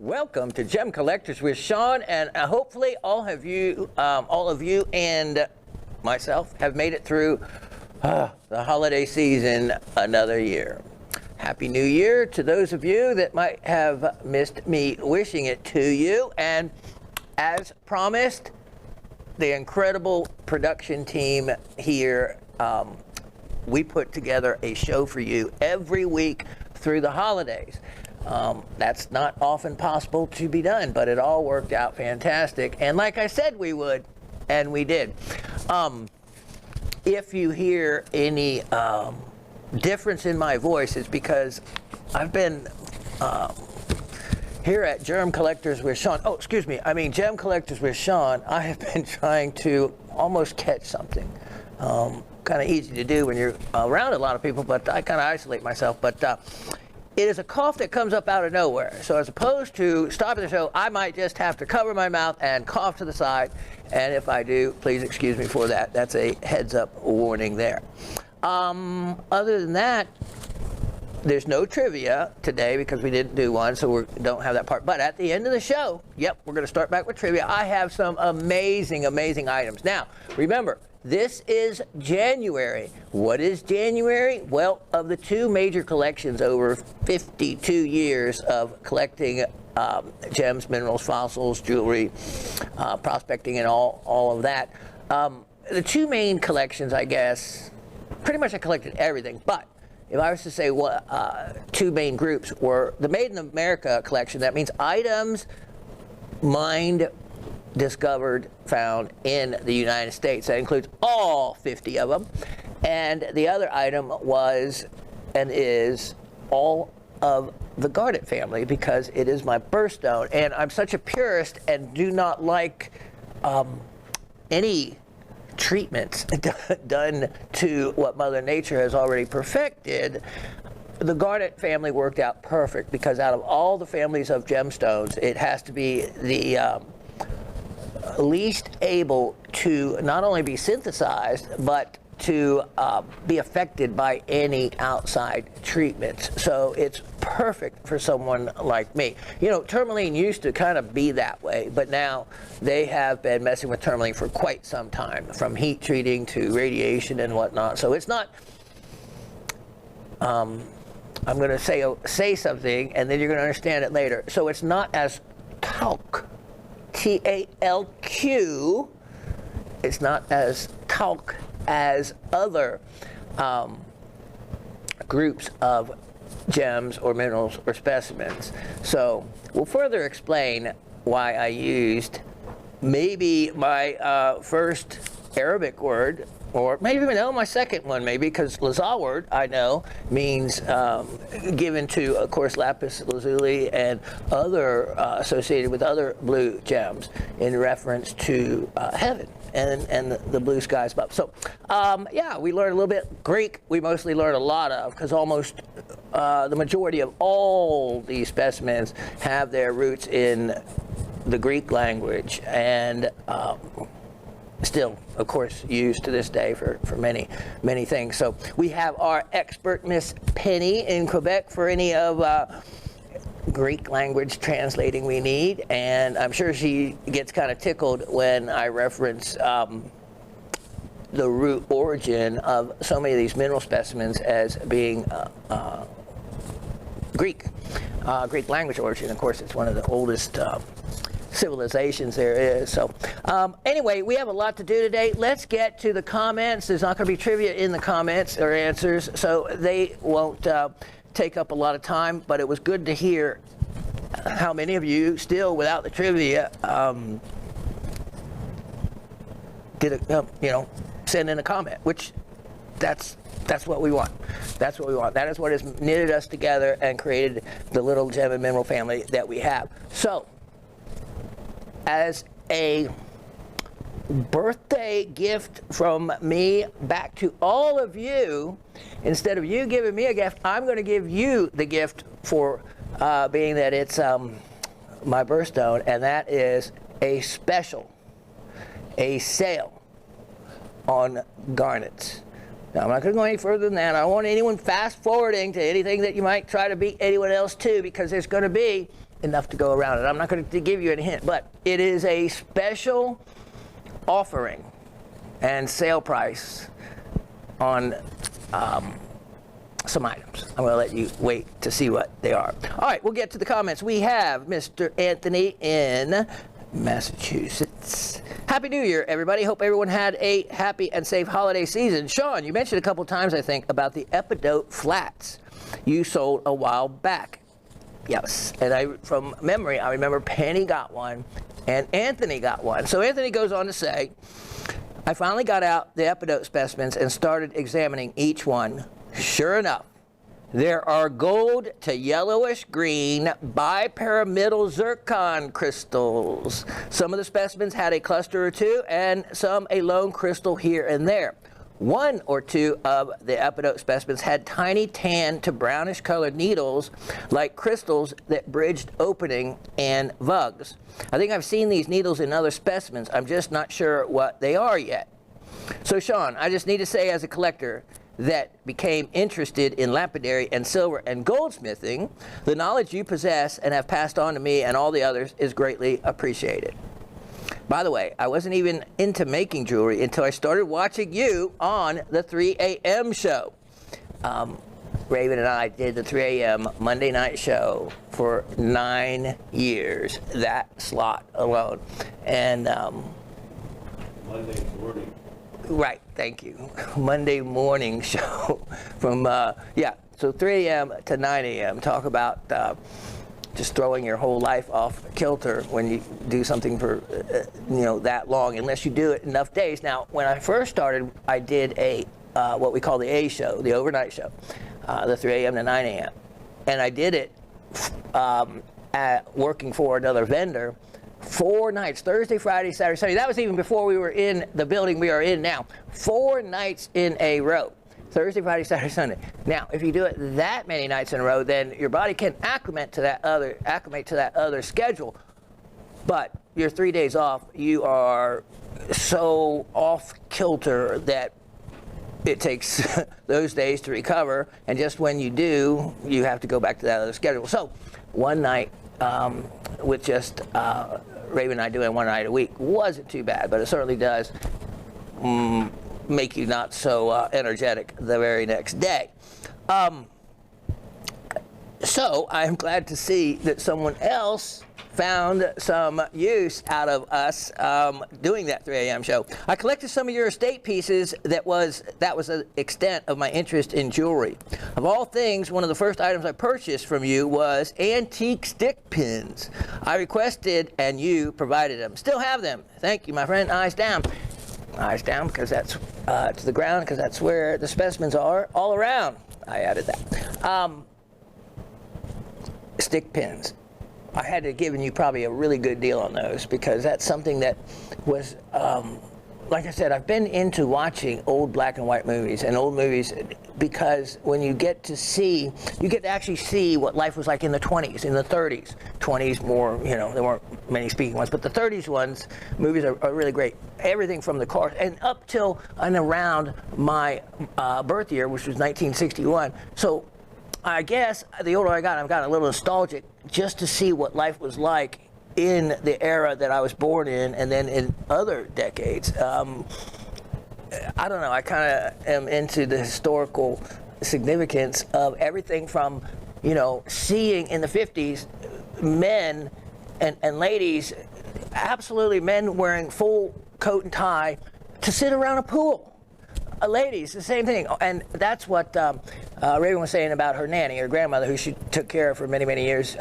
Welcome to Gem Collectors with Shawn, and hopefully all of you and myself have made it through the holiday season another year. Happy New Year to those of you that might have missed me wishing it to you. And as promised, the incredible production team here, we put together a show for you every week through the holidays. That's not often possible to be done, but it all worked out fantastic. And like I said we would, and we did. If you hear any difference in my voice, it's because I've been here at Gem Collectors with Shawn. Gem Collectors with Shawn. I have been trying to almost catch something. Kind of easy to do when you're around a lot of people, but I kind of isolate myself. But it is a cough that comes up out of nowhere. So as opposed to stopping the show, I might just have to cover my mouth and cough to the side. And if I do, please excuse me for that. That's a heads up warning there. Other than that, there's no trivia today because we didn't do one, so we don't have that part. But at the end of the show, yep, we're going to start back with trivia. I have some amazing, amazing items. Now, remember, this is January. What is January? Well, of the two major collections over 52 years of collecting gems, minerals, fossils, jewelry, prospecting, and all of that, the two main collections, I guess, pretty much I collected everything, but if I was to say what two main groups were the Made in America collection, that means items mined, discovered, found in the United States. That includes all 50 of them. And the other item was and is all of the garnet family because it is my birthstone. And I'm such a purist and do not like any treatments done to what Mother Nature has already perfected. The garnet family worked out perfect because out of all the families of gemstones, it has to be the least able to not only be synthesized, but to be affected by any outside treatments. So it's perfect for someone like me. You know, tourmaline used to kind of be that way, but now they have been messing with tourmaline for quite some time, from heat treating to radiation and whatnot. So it's not, I'm going to say something and then you're going to understand it later. So it's not as talc, T-A-L-Q, it's not as talc as other groups of gems or minerals or specimens. So we'll further explain why I used maybe my first Arabic word, or maybe even my second one, maybe, because Lazar word, I know, means given to, of course, lapis lazuli and other associated with other blue gems in reference to heaven and the blue skies above. So, yeah, we learned a little bit. Greek, we mostly learned a lot of, because almost the majority of all these specimens have their roots in the Greek language, and still, of course, used to this day for many, many things. So we have our expert, Miss Penny in Quebec, for any of Greek language translating we need. And I'm sure she gets kind of tickled when I reference the root origin of so many of these mineral specimens as being Greek language origin. Of course, it's one of the oldest civilizations there is. So anyway, we have a lot to do today. Let's get to the comments. There's not going to be trivia in the comments or answers, so they won't take up a lot of time, but it was good to hear how many of you still without the trivia send in a comment, which that's what we want. That's what we want. That is what has knitted us together and created the little gem and mineral family that we have. So as a birthday gift from me back to all of you, instead of you giving me a gift, I'm going to give you the gift for being that it's my birthstone, and that is a sale on garnets. Now, I'm not going to go any further than that. I don't want anyone fast forwarding to anything that you might try to beat anyone else to, because there's going to be enough to go around it. I'm not going to give you any hint, but it is a special offering and sale price on some items. I'm going to let you wait to see what they are. All right, we'll get to the comments. We have Mr. Anthony in Massachusetts. Happy New Year, everybody. Hope everyone had a happy and safe holiday season. Shawn, you mentioned a couple times, I think, about the Epidote flats you sold a while back. Yes, and from memory, I remember Penny got one and Anthony got one. So Anthony goes on to say, I finally got out the Epidote specimens and started examining each one. Sure enough, there are gold to yellowish green bipyramidal zircon crystals. Some of the specimens had a cluster or two, and some a lone crystal here and there. One or two of the Epidote specimens had tiny tan to brownish colored needles like crystals that bridged opening and vugs. I think I've seen these needles in other specimens. I'm just not sure what they are yet. So Shawn, I just need to say, as a collector that became interested in lapidary and silver and goldsmithing, the knowledge you possess and have passed on to me and all the others is greatly appreciated. By the way, I wasn't even into making jewelry until I started watching you on the 3 a.m. show. Raven and I did the 3 a.m. Monday night show for 9 years, that slot alone. And Monday morning. Right, thank you. Monday morning show from, so 3 a.m. to 9 a.m. Talk about just throwing your whole life off kilter when you do something for, that long, unless you do it enough days. Now, when I first started, I did a, what we call the A show, the overnight show, the 3 a.m. to 9 a.m. And I did it working for another vendor 4 nights, Thursday, Friday, Saturday, Sunday. That was even before we were in the building we are in now. 4 nights in a row. Thursday, Friday, Saturday, Sunday. Now, if you do it that many nights in a row, then your body can acclimate to that other schedule. But your 3 days off, you are so off kilter that it takes those days to recover. And just when you do, you have to go back to that other schedule. So one night with just Raven and I doing 1 night a week wasn't too bad, but it certainly does make you not so energetic the very next day. So I'm glad to see that someone else found some use out of us doing that 3 a.m. show. I collected some of your estate pieces. That was the extent of my interest in jewelry. Of all things, one of the first items I purchased from you was antique stick pins. I requested and you provided them. Still have them. Thank you, my friend. Eyes down. Eyes down, because that's to the ground, because that's where the specimens are all around. I added that. Stick pins. I had to give you probably a really good deal on those, because that's something that was, like I said, I've been into watching old black and white movies and old movies, because when you get to actually see what life was like in the 20s, in the 30s. 20s more, there weren't many speaking ones, but the 30s movies are really great. Everything from the cars, and up till and around my birth year, which was 1961. So I guess the older I got, I've gotten a little nostalgic just to see what life was like in the era that I was born in, and then in other decades. I don't know, I kind of am into the historical significance of everything from, seeing in the 50s men and ladies, absolutely men wearing full coat and tie to sit around a pool. Ladies, the same thing. And that's what Raven was saying about her nanny, her grandmother, who she took care of for many, many years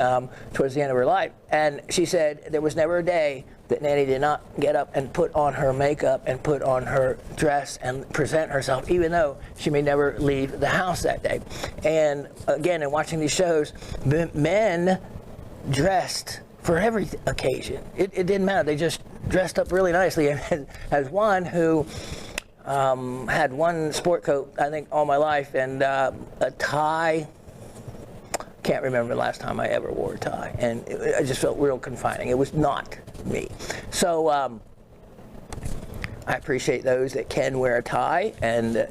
towards the end of her life. And she said there was never a day that Nanny did not get up and put on her makeup and put on her dress and present herself, even though she may never leave the house that day. And again, in watching these shows, men dressed for every occasion. It didn't matter. They just dressed up really nicely. And as one who had one sport coat, I think, all my life, and a tie. Can't remember the last time I ever wore a tie, and I just felt real confining. It was not me. So I appreciate those that can wear a tie and,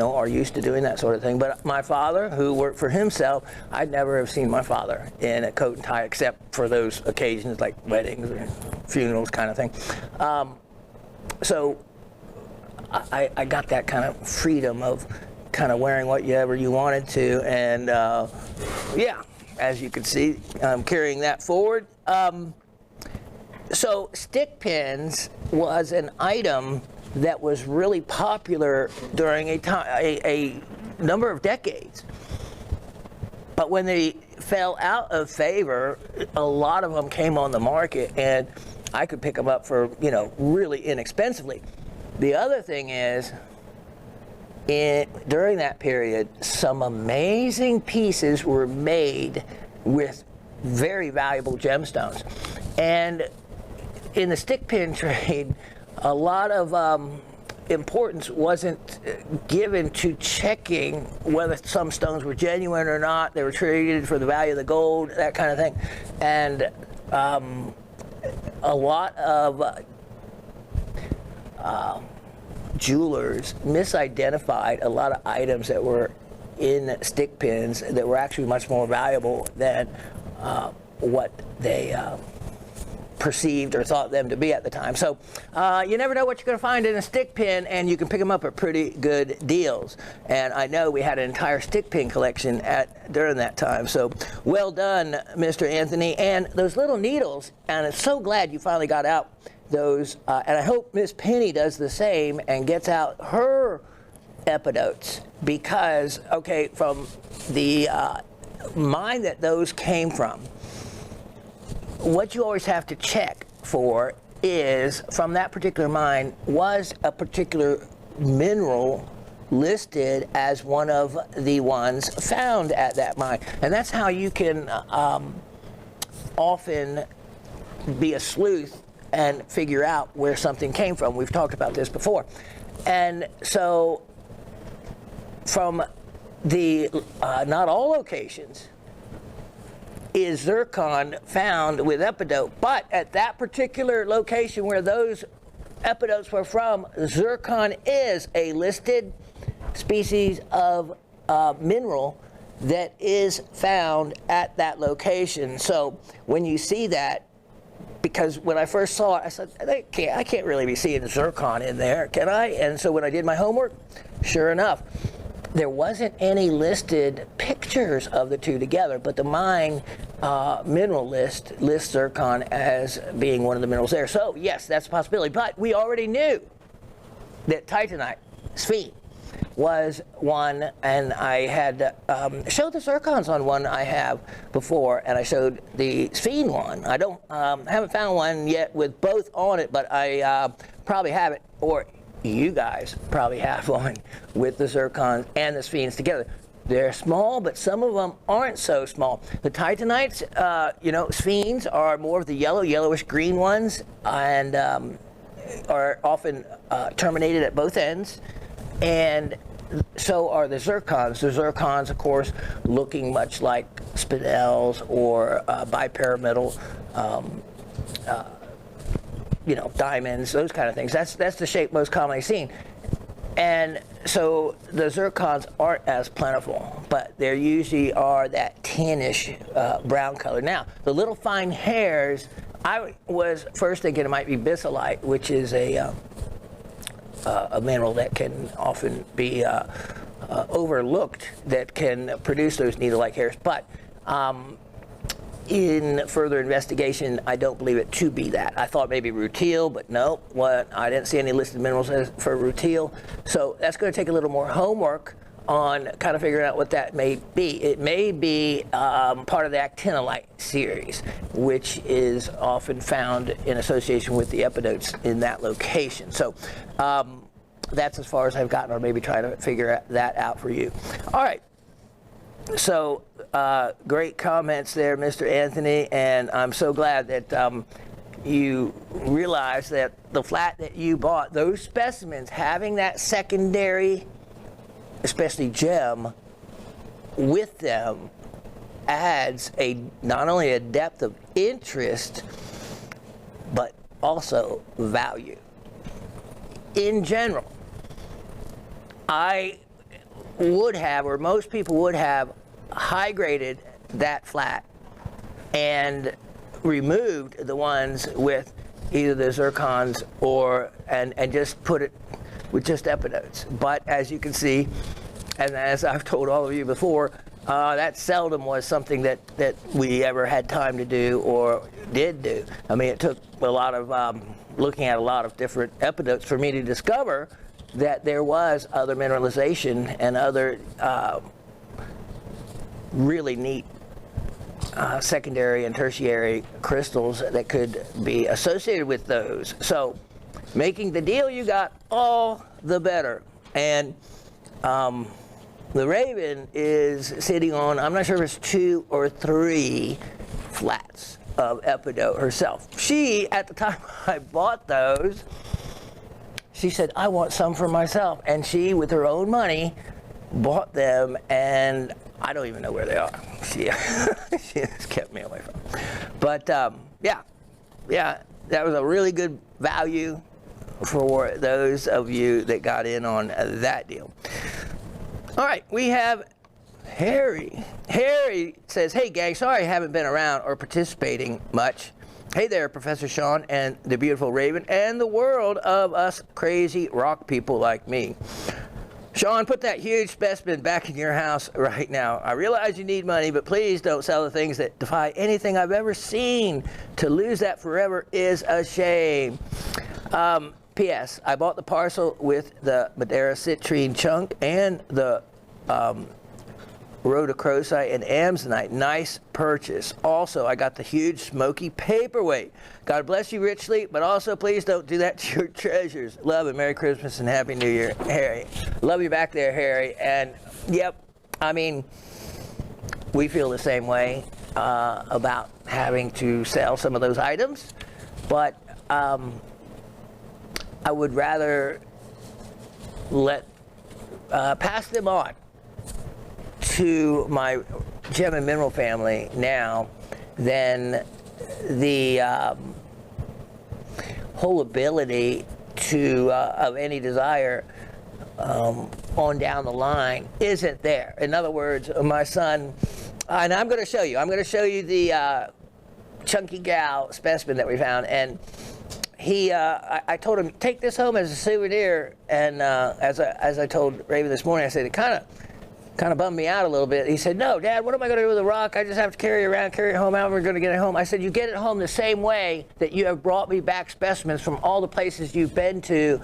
are used to doing that sort of thing. But my father, who worked for himself, I'd never have seen my father in a coat and tie except for those occasions like weddings or funerals kind of thing. So I got that kind of freedom of kind of wearing whatever you wanted to. And yeah, as you can see, I'm carrying that forward. So stick pins was an item that was really popular during a number of decades. But when they fell out of favor, a lot of them came on the market, and I could pick them up for, really inexpensively. The other thing is, during that period, some amazing pieces were made with very valuable gemstones. And in the stick pin trade, a lot of importance wasn't given to checking whether some stones were genuine or not. They were traded for the value of the gold, that kind of thing. And a lot of jewelers misidentified a lot of items that were in stick pins that were actually much more valuable than what they perceived or thought them to be at the time. So you never know what you're going to find in a stick pin, and you can pick them up at pretty good deals. And I know we had an entire stick pin collection during that time. So well done, Mr. Anthony. And those little needles, and I'm so glad you finally got out those. And I hope Miss Penny does the same and gets out her epidotes, because, okay, from the mine that those came from, what you always have to check for is, from that particular mine, was a particular mineral listed as one of the ones found at that mine. And that's how you can often be a sleuth and figure out where something came from. We've talked about this before. And so from the not all locations is zircon found with epidote, but at that particular location where those epidotes were from, zircon is a listed species of mineral that is found at that location. So when you see that, because when I first saw it, I said, I can't really be seeing zircon in there, can I? And so when I did my homework, sure enough, there wasn't any listed pictures of the two together, but the mine mineral list lists zircon as being one of the minerals there. So yes, that's a possibility. But we already knew that titanite, sphene, was one, and I had showed the zircons on one I have before, and I showed the sphene one. I haven't found one yet with both on it, but I probably have it, or you guys probably have one with the zircons and the sphenes together. They're small, but some of them aren't so small. The titanites, sphenes are more of the yellowish green ones, and are often terminated at both ends. And so are the zircons. The zircons, of course, looking much like spinels or bipyramidal, diamonds, those kind of things. That's the shape most commonly seen. And so the zircons aren't as plentiful, but they usually are that tannish brown color. Now, the little fine hairs, I was first thinking it might be bisolite, which is a mineral that can often be overlooked, that can produce those needle-like hairs. But in further investigation, I don't believe it to be that. I thought maybe rutile, but no, I didn't see any listed minerals for rutile. So that's going to take a little more homework on kind of figuring out what that may be. It may be part of the actinolite series, which is often found in association with the epidotes in that location. So that's as far as I've gotten, or maybe try to figure that out for you. All right. So great comments there, Mr. Anthony, and I'm so glad that you realize that the flat that you bought, those specimens, having that secondary, especially gem, with them adds not only a depth of interest, but also value. in general, I would have, or most people would have, high graded that flat and removed the ones with either the zircons or and just put it with just epidotes. But as you can see, and as I've told all of you before, that seldom was something that we ever had time to do or did do. I mean, it took a lot of looking at a lot of different epidotes for me to discover that there was other mineralization and other really neat secondary and tertiary crystals that could be associated with those. So making the deal you got, all the better. And the Raven is sitting on, I'm not sure if it's 2 or 3 flats of epidote herself. She, at the time I bought those, she said, I want some for myself. And she, with her own money, bought them, and I don't even know where they are. She has kept me away from them. But yeah, that was a really good value for those of you that got in on that deal. All right, we have Harry. Harry says, hey gang, sorry I haven't been around or participating much. Hey there, Professor Shawn and the beautiful Raven and the world of us crazy rock people like me. Shawn, put that huge specimen back in your house right now. I realize you need money, but please don't sell the things that defy anything I've ever seen. To lose that forever is a shame. P.S. I bought the parcel with the Madeira citrine chunk and the rhodochrosite and amsonite. Nice purchase. Also, I got the huge smoky paperweight. God bless you richly, but also please don't do that to your treasures. Love and Merry Christmas and Happy New Year, Harry. Love you back there, Harry. And yep, I mean, we feel the same way about having to sell some of those items, but I would rather pass them on to my gem and mineral family now than the whole ability to of any desire on down the line isn't there. In other words, my son, and I'm going to show you the chunky gal specimen that we found, and he, I told him, take this home as a souvenir, and as I told Raven this morning, I said, it kind of bummed me out a little bit. He said, no, Dad, what am I going to do with the rock? I just have to carry it home. How am I going to get it home? I said, you get it home the same way that you have brought me back specimens from all the places you've been to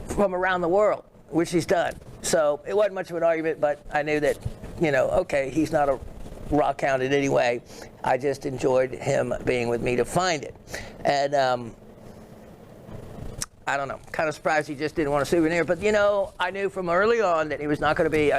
from around the world, which he's done. So it wasn't much of an argument, but I knew that, okay, he's not a rock hound in any way. I just enjoyed him being with me to find it. And I don't know, kind of surprised he just didn't want a souvenir, but I knew from early on that he was not going to be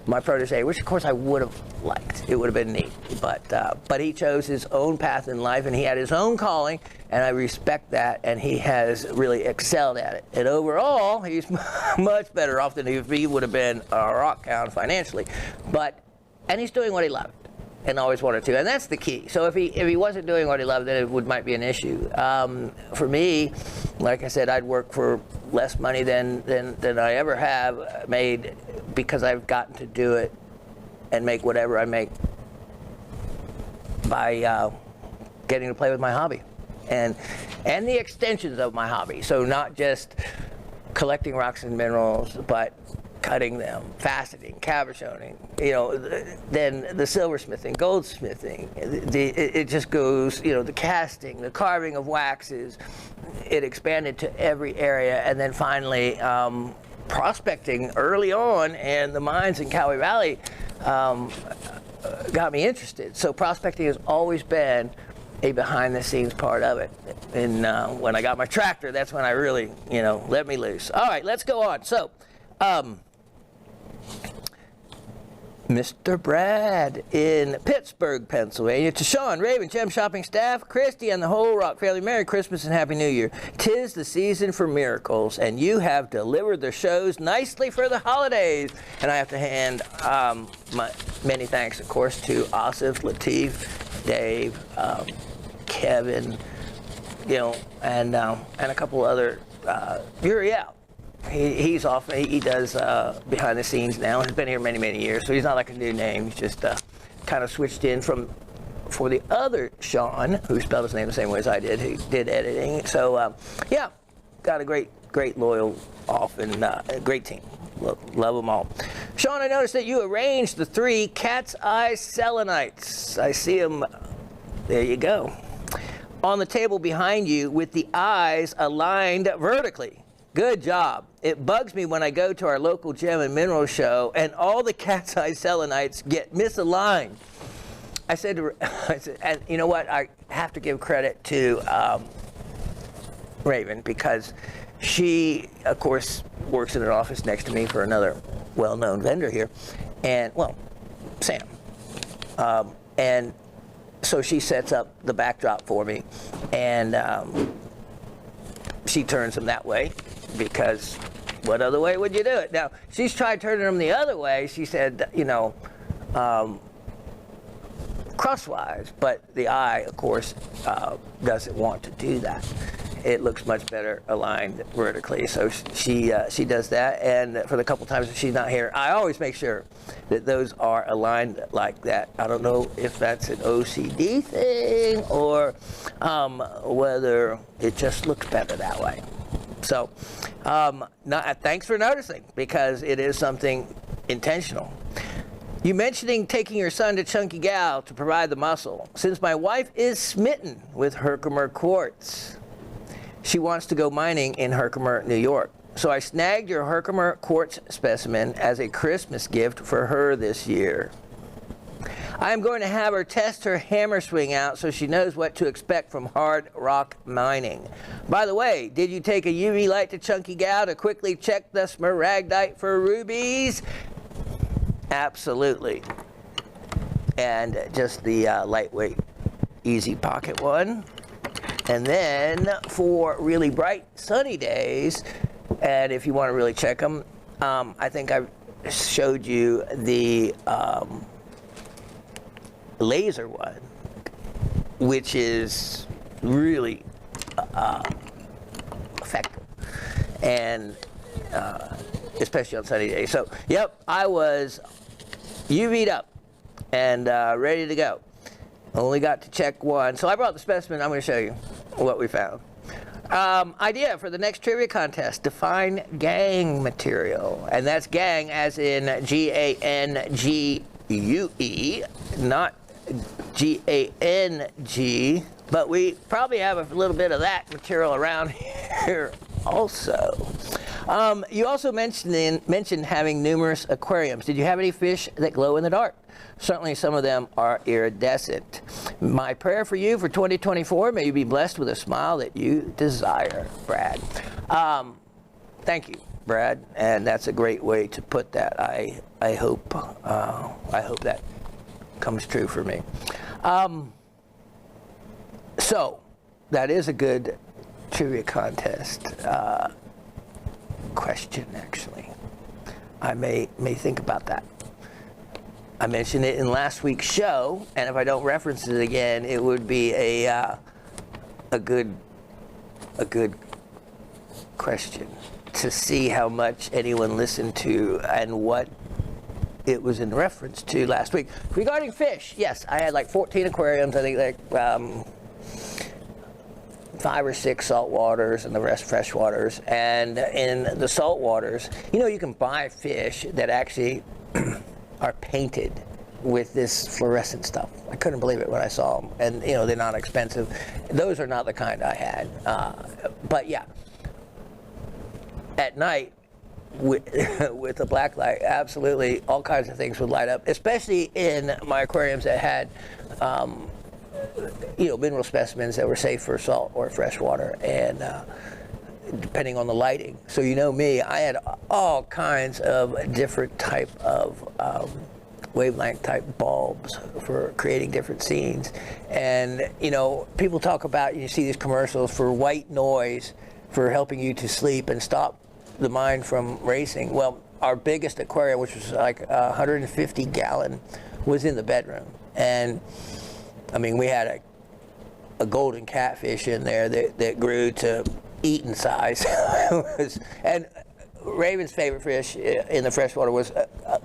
my protege, which of course I would have liked. It would have been neat, but he chose his own path in life, and he had his own calling, and I respect that, and he has really excelled at it. And overall, he's much better off than if he would have been a rock hound financially, and he's doing what he loved and always wanted to, and that's the key. So if he wasn't doing what he loved, then it might be an issue. For me, like I said, I'd work for less money than I ever have made, because I've gotten to do it and make whatever I make by getting to play with my hobby and the extensions of my hobby. So not just collecting rocks and minerals, but cutting them, faceting, cabochoning, then the silversmithing, goldsmithing, it just goes, the casting, the carving of waxes. It expanded to every area, and then finally prospecting early on, and the mines in Cowee Valley got me interested. So prospecting has always been a behind-the-scenes part of it. And when I got my tractor, that's when I really, let me loose. All right, let's go on. So, Mr. Brad in Pittsburgh, Pennsylvania. To Shawn, Raven, Gem Shopping staff, Christy, and the whole Rock family, Merry Christmas and Happy New Year. 'Tis the season for miracles, and you have delivered the shows nicely for the holidays. And I have to hand my many thanks, of course, to Asif, Latif, Dave, Kevin, and a couple other Yuri out. He's off. He does behind the scenes now. He's been here many, many years, so he's not like a new name. He's just kind of switched in for the other Shawn, who spelled his name the same way as I did, who did editing. So yeah, got a great, loyal, often great team. Love them all. Shawn, I noticed that you arranged the 3 cat's eye selenites. I see them. There you go. On the table behind you with the eyes aligned vertically. Good job. It bugs me when I go to our local gem and mineral show and all the cat's eye selenites get misaligned. I said, and you know what? I have to give credit to Raven, because she, of course, works in an office next to me for another well-known vendor here, and, well, Sam. And so she sets up the backdrop for me, and she turns them that way, because what other way would you do it? Now, she's tried turning them the other way. She said, you know, crosswise, but the eye, of course, doesn't want to do that. It looks much better aligned vertically, so she does that. And for the couple times that she's not here, I always make sure that those are aligned like that. I don't know if that's an OCD thing or whether it just looks better that way. So, thanks for noticing, because it is something intentional. You mentioning taking your son to Chunky Gal to provide the muscle. Since my wife is smitten with Herkimer quartz, she wants to go mining in Herkimer, New York. So I snagged your Herkimer quartz specimen as a Christmas gift for her this year. I am going to have her test her hammer swing out so she knows what to expect from hard rock mining. By the way, did you take a UV light to Chunky Gal to quickly check the smaragdite for rubies? Absolutely. And just the lightweight, easy pocket one. And then for really bright, sunny days, and if you want to really check them, I think I showed you the laser one, which is really effective, and especially on sunny days. So, yep, I was UV'd up and ready to go. Only got to check one. So I brought the specimen. I'm going to show you what we found. Idea for the next trivia contest: define gang material. And that's gang as in G-A-N-G-U-E, not G-A-N-G. But we probably have a little bit of that material around here also. You also mentioned having numerous aquariums. Did you have any fish that glow in the dark? Certainly some of them are iridescent. My prayer for you for 2024, may you be blessed with a smile that you desire, Brad. Thank you, Brad, and that's a great way to put that. I hope that comes true for me. So that is a good trivia contest question, actually. I may think about that. I mentioned it in last week's show, and if I don't reference it again, it would be a good question to see how much anyone listened to and what it was in reference to last week. Regarding fish, yes, I had like 14 aquariums. I think like 5 or 6 salt waters and the rest fresh waters. And in the salt waters, you know, you can buy fish that actually are painted with this fluorescent stuff. I couldn't believe it when I saw them. And, you know, they're not expensive. Those are not the kind I had. But, yeah, at night, with the black light, absolutely all kinds of things would light up, especially in my aquariums that had, you know, mineral specimens that were safe for salt or fresh water, and depending on the lighting. So you know me, I had all kinds of different type of wavelength type bulbs for creating different scenes. And you know, people talk about, you see these commercials for white noise for helping you to sleep and stop the mind from racing. Well, our biggest aquarium, which was like 150 gallon, was in the bedroom. And I mean, we had a golden catfish in there that grew to eaten size. And Raven's favorite fish in the freshwater was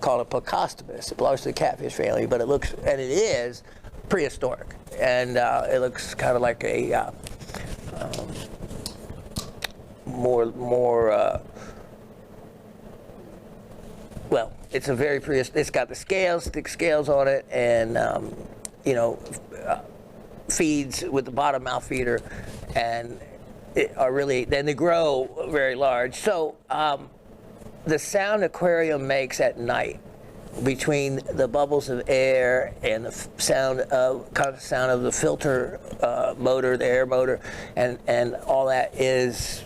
called a Plecostomus. It belongs to the catfish family, but it is prehistoric, and it looks kind of like a more well, it's a very it's got the scales, thick scales on it, and feeds with the bottom mouth feeder, and then they grow very large. So the sound aquarium makes at night, between the bubbles of air and the sound of the filter motor, the air motor, and all that, is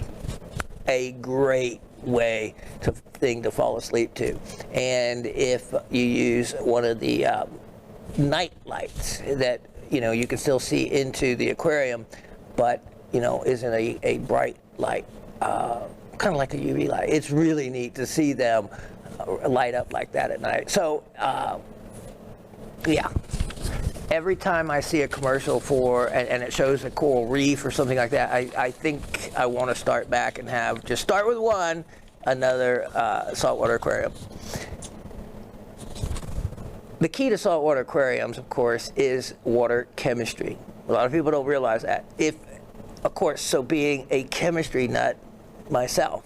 a great way to fall asleep to. And if you use one of the night lights that you can still see into the aquarium, but isn't a bright light, kind of like a UV light. It's really neat to see them light up like that at night. So yeah, every time I see a commercial and it shows a coral reef or something like that, I think I want to start back and start with another saltwater aquarium. The key to saltwater aquariums, of course, is water chemistry. A lot of people don't realize that. So being a chemistry nut myself,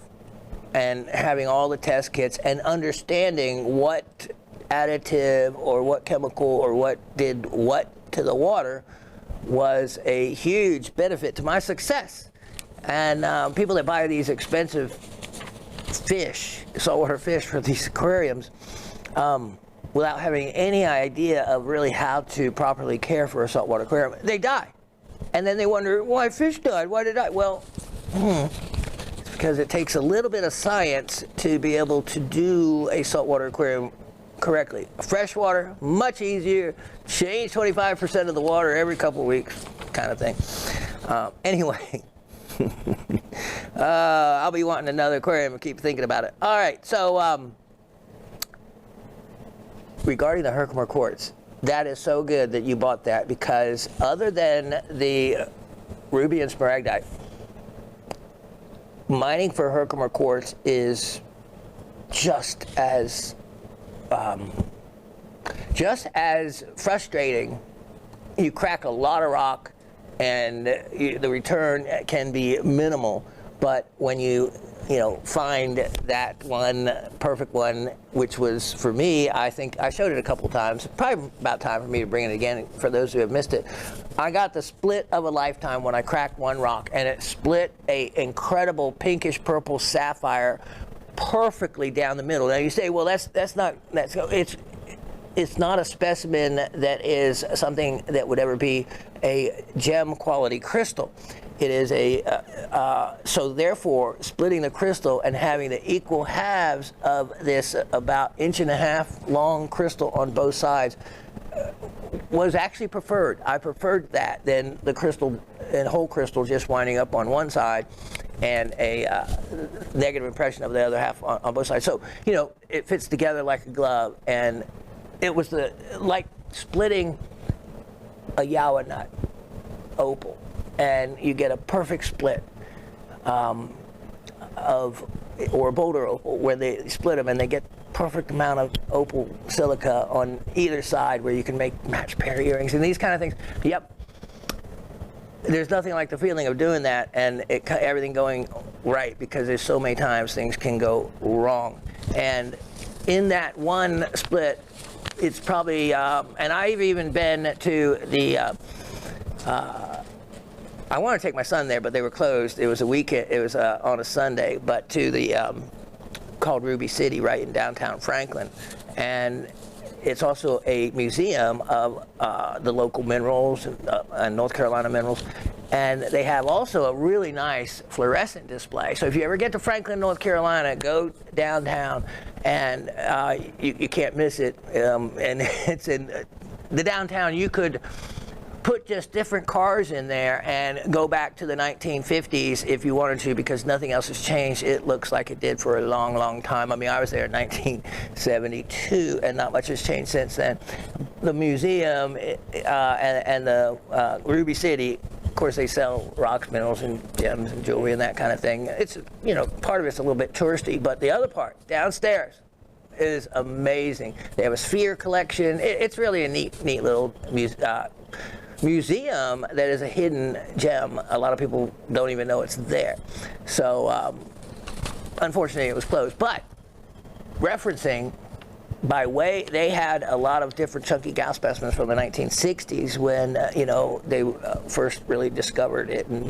and having all the test kits and understanding what additive or what chemical or what did what to the water was a huge benefit to my success. And people that buy these expensive saltwater fish for these aquariums, without having any idea of really how to properly care for a saltwater aquarium, they die. And then they wonder, why fish died? Why did I? Well, because it takes a little bit of science to be able to do a saltwater aquarium correctly. Freshwater, much easier. Change 25% of the water every couple of weeks, kind of thing. Anyway, I'll be wanting another aquarium and keep thinking about it. All right, so regarding the Herkimer quartz, that is so good that you bought that, because other than the ruby and smaragdite, mining for Herkimer quartz is just as frustrating. You crack a lot of rock, and the return can be minimal. But when you find that one perfect one, which was, for me, I think I showed it a couple times. Probably about time for me to bring it again for those who have missed it. I got the split of a lifetime when I cracked one rock, and it split a incredible pinkish purple sapphire perfectly down the middle. Now you say, well, it's not a specimen that is something that would ever be a gem quality crystal. It is so therefore, splitting the crystal and having the equal halves of this about 1.5 inch long crystal on both sides was actually preferred. I preferred that than the crystal and whole crystal just winding up on one side and a negative impression of the other half on both sides. So, it fits together like a glove, and it was like splitting a yawa nut opal, and you get a perfect split or a boulder opal, where they split them and they get perfect amount of opal silica on either side, where you can make match pair earrings and these kind of things. Yep. There's nothing like the feeling of doing that and everything going right, because there's so many times things can go wrong. And in that one split, it's probably, and I've even been to the, I want to take my son there, but they were closed. It was a weekend, it was on a Sunday, but to the, called Ruby City, right in downtown Franklin. And it's also a museum of the local minerals and North Carolina minerals. And they have also a really nice fluorescent display. So if you ever get to Franklin, North Carolina, go downtown, and you can't miss it. And it's in the downtown. You could put just different cars in there and go back to the 1950s if you wanted to, because nothing else has changed. It looks like it did for a long, long time. I mean, I was there in 1972, and not much has changed since then. The museum and the Ruby City of course, they sell rocks, minerals, and gems and jewelry and that kind of thing. It's, part of it's a little bit touristy, but the other part, downstairs, is amazing. They have a sphere collection. It's really a neat little museum that is a hidden gem. A lot of people don't even know it's there. So, unfortunately, it was closed. But referencing, by way, they had a lot of different chunky gal specimens from the 1960s when, they first really discovered it and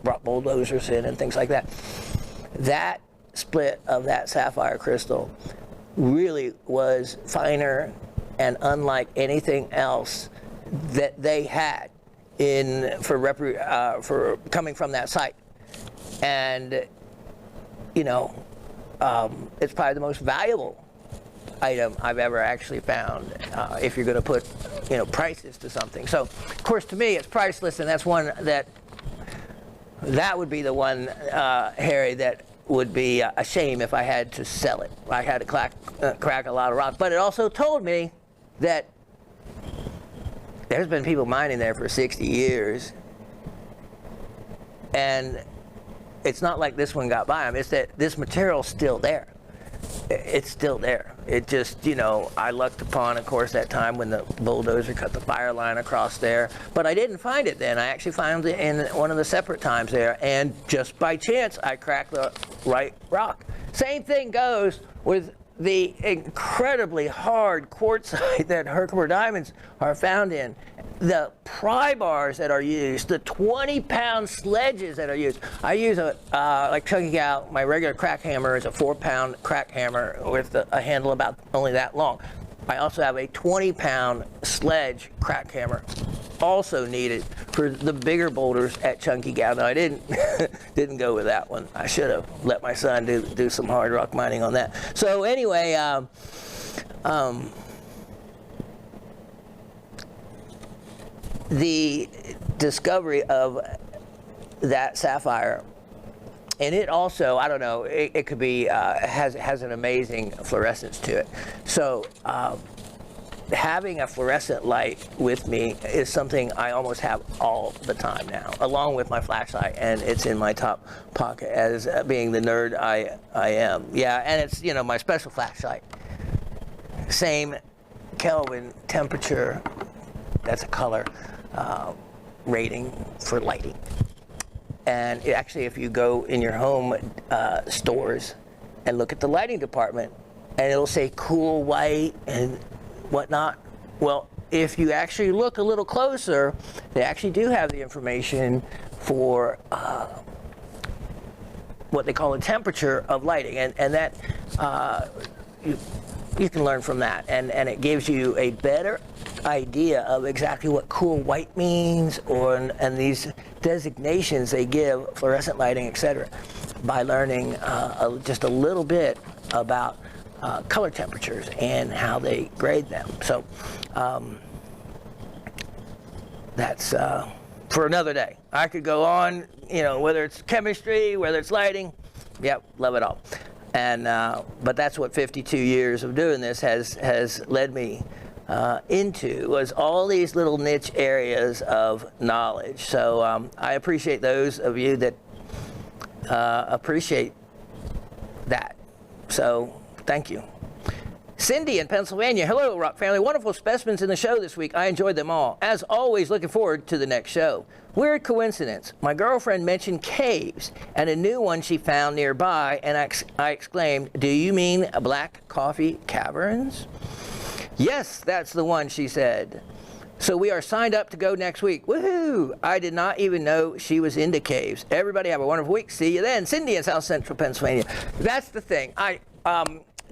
brought bulldozers in and things like that. That split of that sapphire crystal really was finer and unlike anything else that they had for coming from that site. And, it's probably the most valuable item I've ever actually found, if you're going to put, prices to something. So, of course, to me, it's priceless, and that's one that would be the one, Harry, that would be a shame if I had to sell it. I had to crack a lot of rock. But it also told me that there's been people mining there for 60 years, and it's not like this one got by them. It's that this material's still there. It's still there. It just, I lucked upon, of course, that time when the bulldozer cut the fire line across there. But I didn't find it then. I actually found it in one of the separate times there. And just by chance, I cracked the right rock. Same thing goes with the incredibly hard quartzite that Herkimer diamonds are found in. The pry bars that are used, the 20-pound sledges that are used. I use like chunking out, my regular crack hammer is a 4-pound crack hammer with a handle about only that long. I also have a 20-pound sledge crack hammer, also needed for the bigger boulders at Chunky Gal. Now I didn't go with that one. I should have let my son do some hard rock mining on that. So anyway, the discovery of that sapphire, and it also, I don't know, it could be, has an amazing fluorescence to it. So having a fluorescent light with me is something I almost have all the time now, along with my flashlight, and it's in my top pocket as being the nerd I am. Yeah, and it's, my special flashlight. Same Kelvin temperature, that's a color rating for lighting. And actually, if you go in your home stores and look at the lighting department, and it'll say cool white and whatnot. Well, if you actually look a little closer, they actually do have the information for what they call a temperature of lighting, and that you can learn from that, and it gives you a better idea of exactly what cool white means, and these designations they give, fluorescent lighting, etc., by learning just a little bit about color temperatures and how they grade them. So that's for another day. I could go on, whether it's chemistry, whether it's lighting. Yep, love it all. And but that's what 52 years of doing this has led me into, was all these little niche areas of knowledge. So I appreciate those of you that appreciate that. So thank you. Cindy in Pennsylvania. Hello, Rock family. Wonderful specimens in the show this week. I enjoyed them all. As always, looking forward to the next show. Weird coincidence. My girlfriend mentioned caves and a new one she found nearby, and I exclaimed, "Do you mean Black Coffee Caverns?" "Yes, that's the one," she said. "So we are signed up to go next week." Woohoo! I did not even know she was into caves. Everybody have a wonderful week. See you then. Cindy in South Central Pennsylvania. That's the thing. I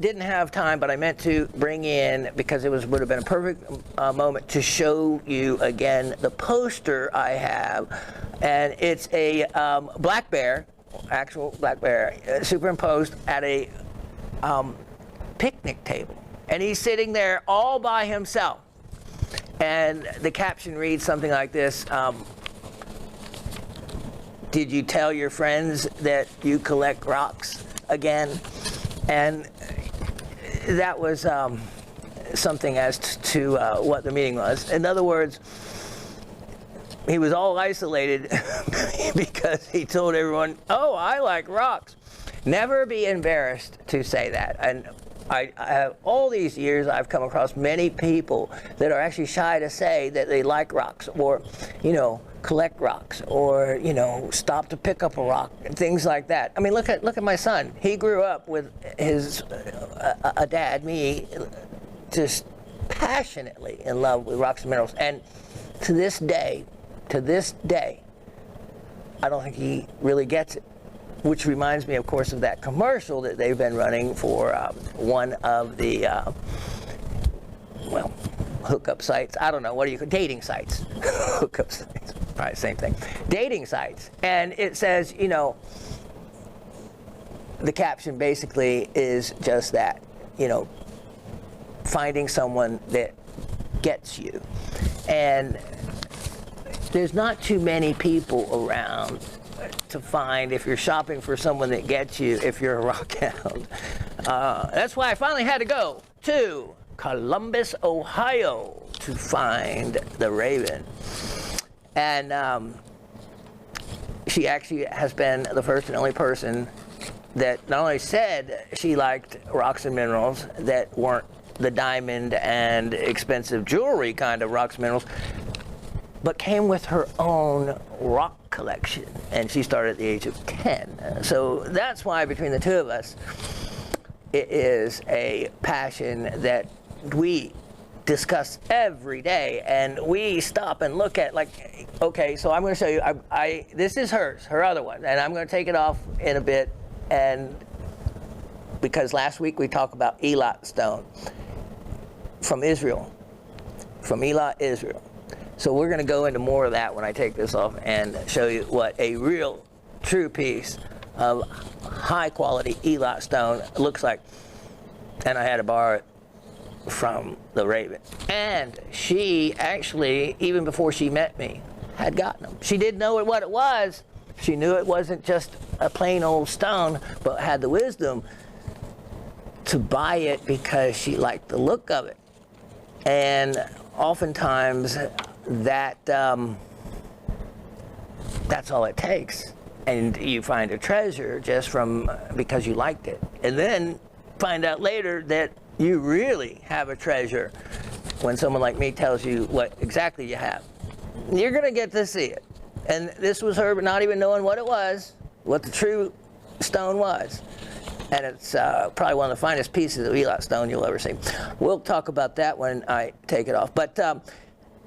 didn't have time, but I meant to bring in, because it would have been a perfect moment to show you again the poster I have, and it's a black bear, actual black bear, superimposed at a picnic table, and he's sitting there all by himself, and the caption reads something like this: "Did you tell your friends that you collect rocks again?" And that was something as to what the meaning was. In other words, he was all isolated because he told everyone, oh, I like rocks. Never be embarrassed to say that. And I have all these years, I've come across many people that are actually shy to say that they like rocks, or, you know, collect rocks, or, you know, stop to pick up a rock, and things like that. I mean, look at my son. He grew up with his a dad, me, just passionately in love with rocks and minerals. And to this day, I don't think he really gets it. Which reminds me, of course, of that commercial that they've been running for one of the, well, hookup sites. I don't know, what do you call dating sites? Hookup sites, probably same thing. Dating sites. And it says, you know, the caption basically is just that, you know, finding someone that gets you. And there's not too many people around to find if you're shopping for someone that gets you if you're a rock hound. That's why I finally had to go to Columbus, Ohio to find the Raven. And she actually has been the first and only person that not only said she liked rocks and minerals that weren't the diamond and expensive jewelry kind of rocks and minerals, but came with her own rock collection, and she started at the age of 10. So that's why between the two of us, it is a passion that we discuss every day, and we stop and look at, like, okay, so I'm going to show you, this is hers, her other one, and I'm going to take it off in a bit, and because last week we talked about Elat stone from Israel, from Elat, Israel. So we're going to go into more of that when I take this off and show you what a real, true piece of high-quality Elat stone looks like. And I had to borrow it from the Raven. And she actually, even before she met me, had gotten them. She didn't know what it was. She knew it wasn't just a plain old stone, but had the wisdom to buy it because she liked the look of it. And oftentimes, that's all it takes, and you find a treasure just from because you liked it, and then find out later that you really have a treasure when someone like me tells you what exactly you have. You're gonna get to see it. And this was her not even knowing what it was, what the true stone was. And it's probably one of the finest pieces of Elat stone you'll ever see. We'll talk about that when I take it off. But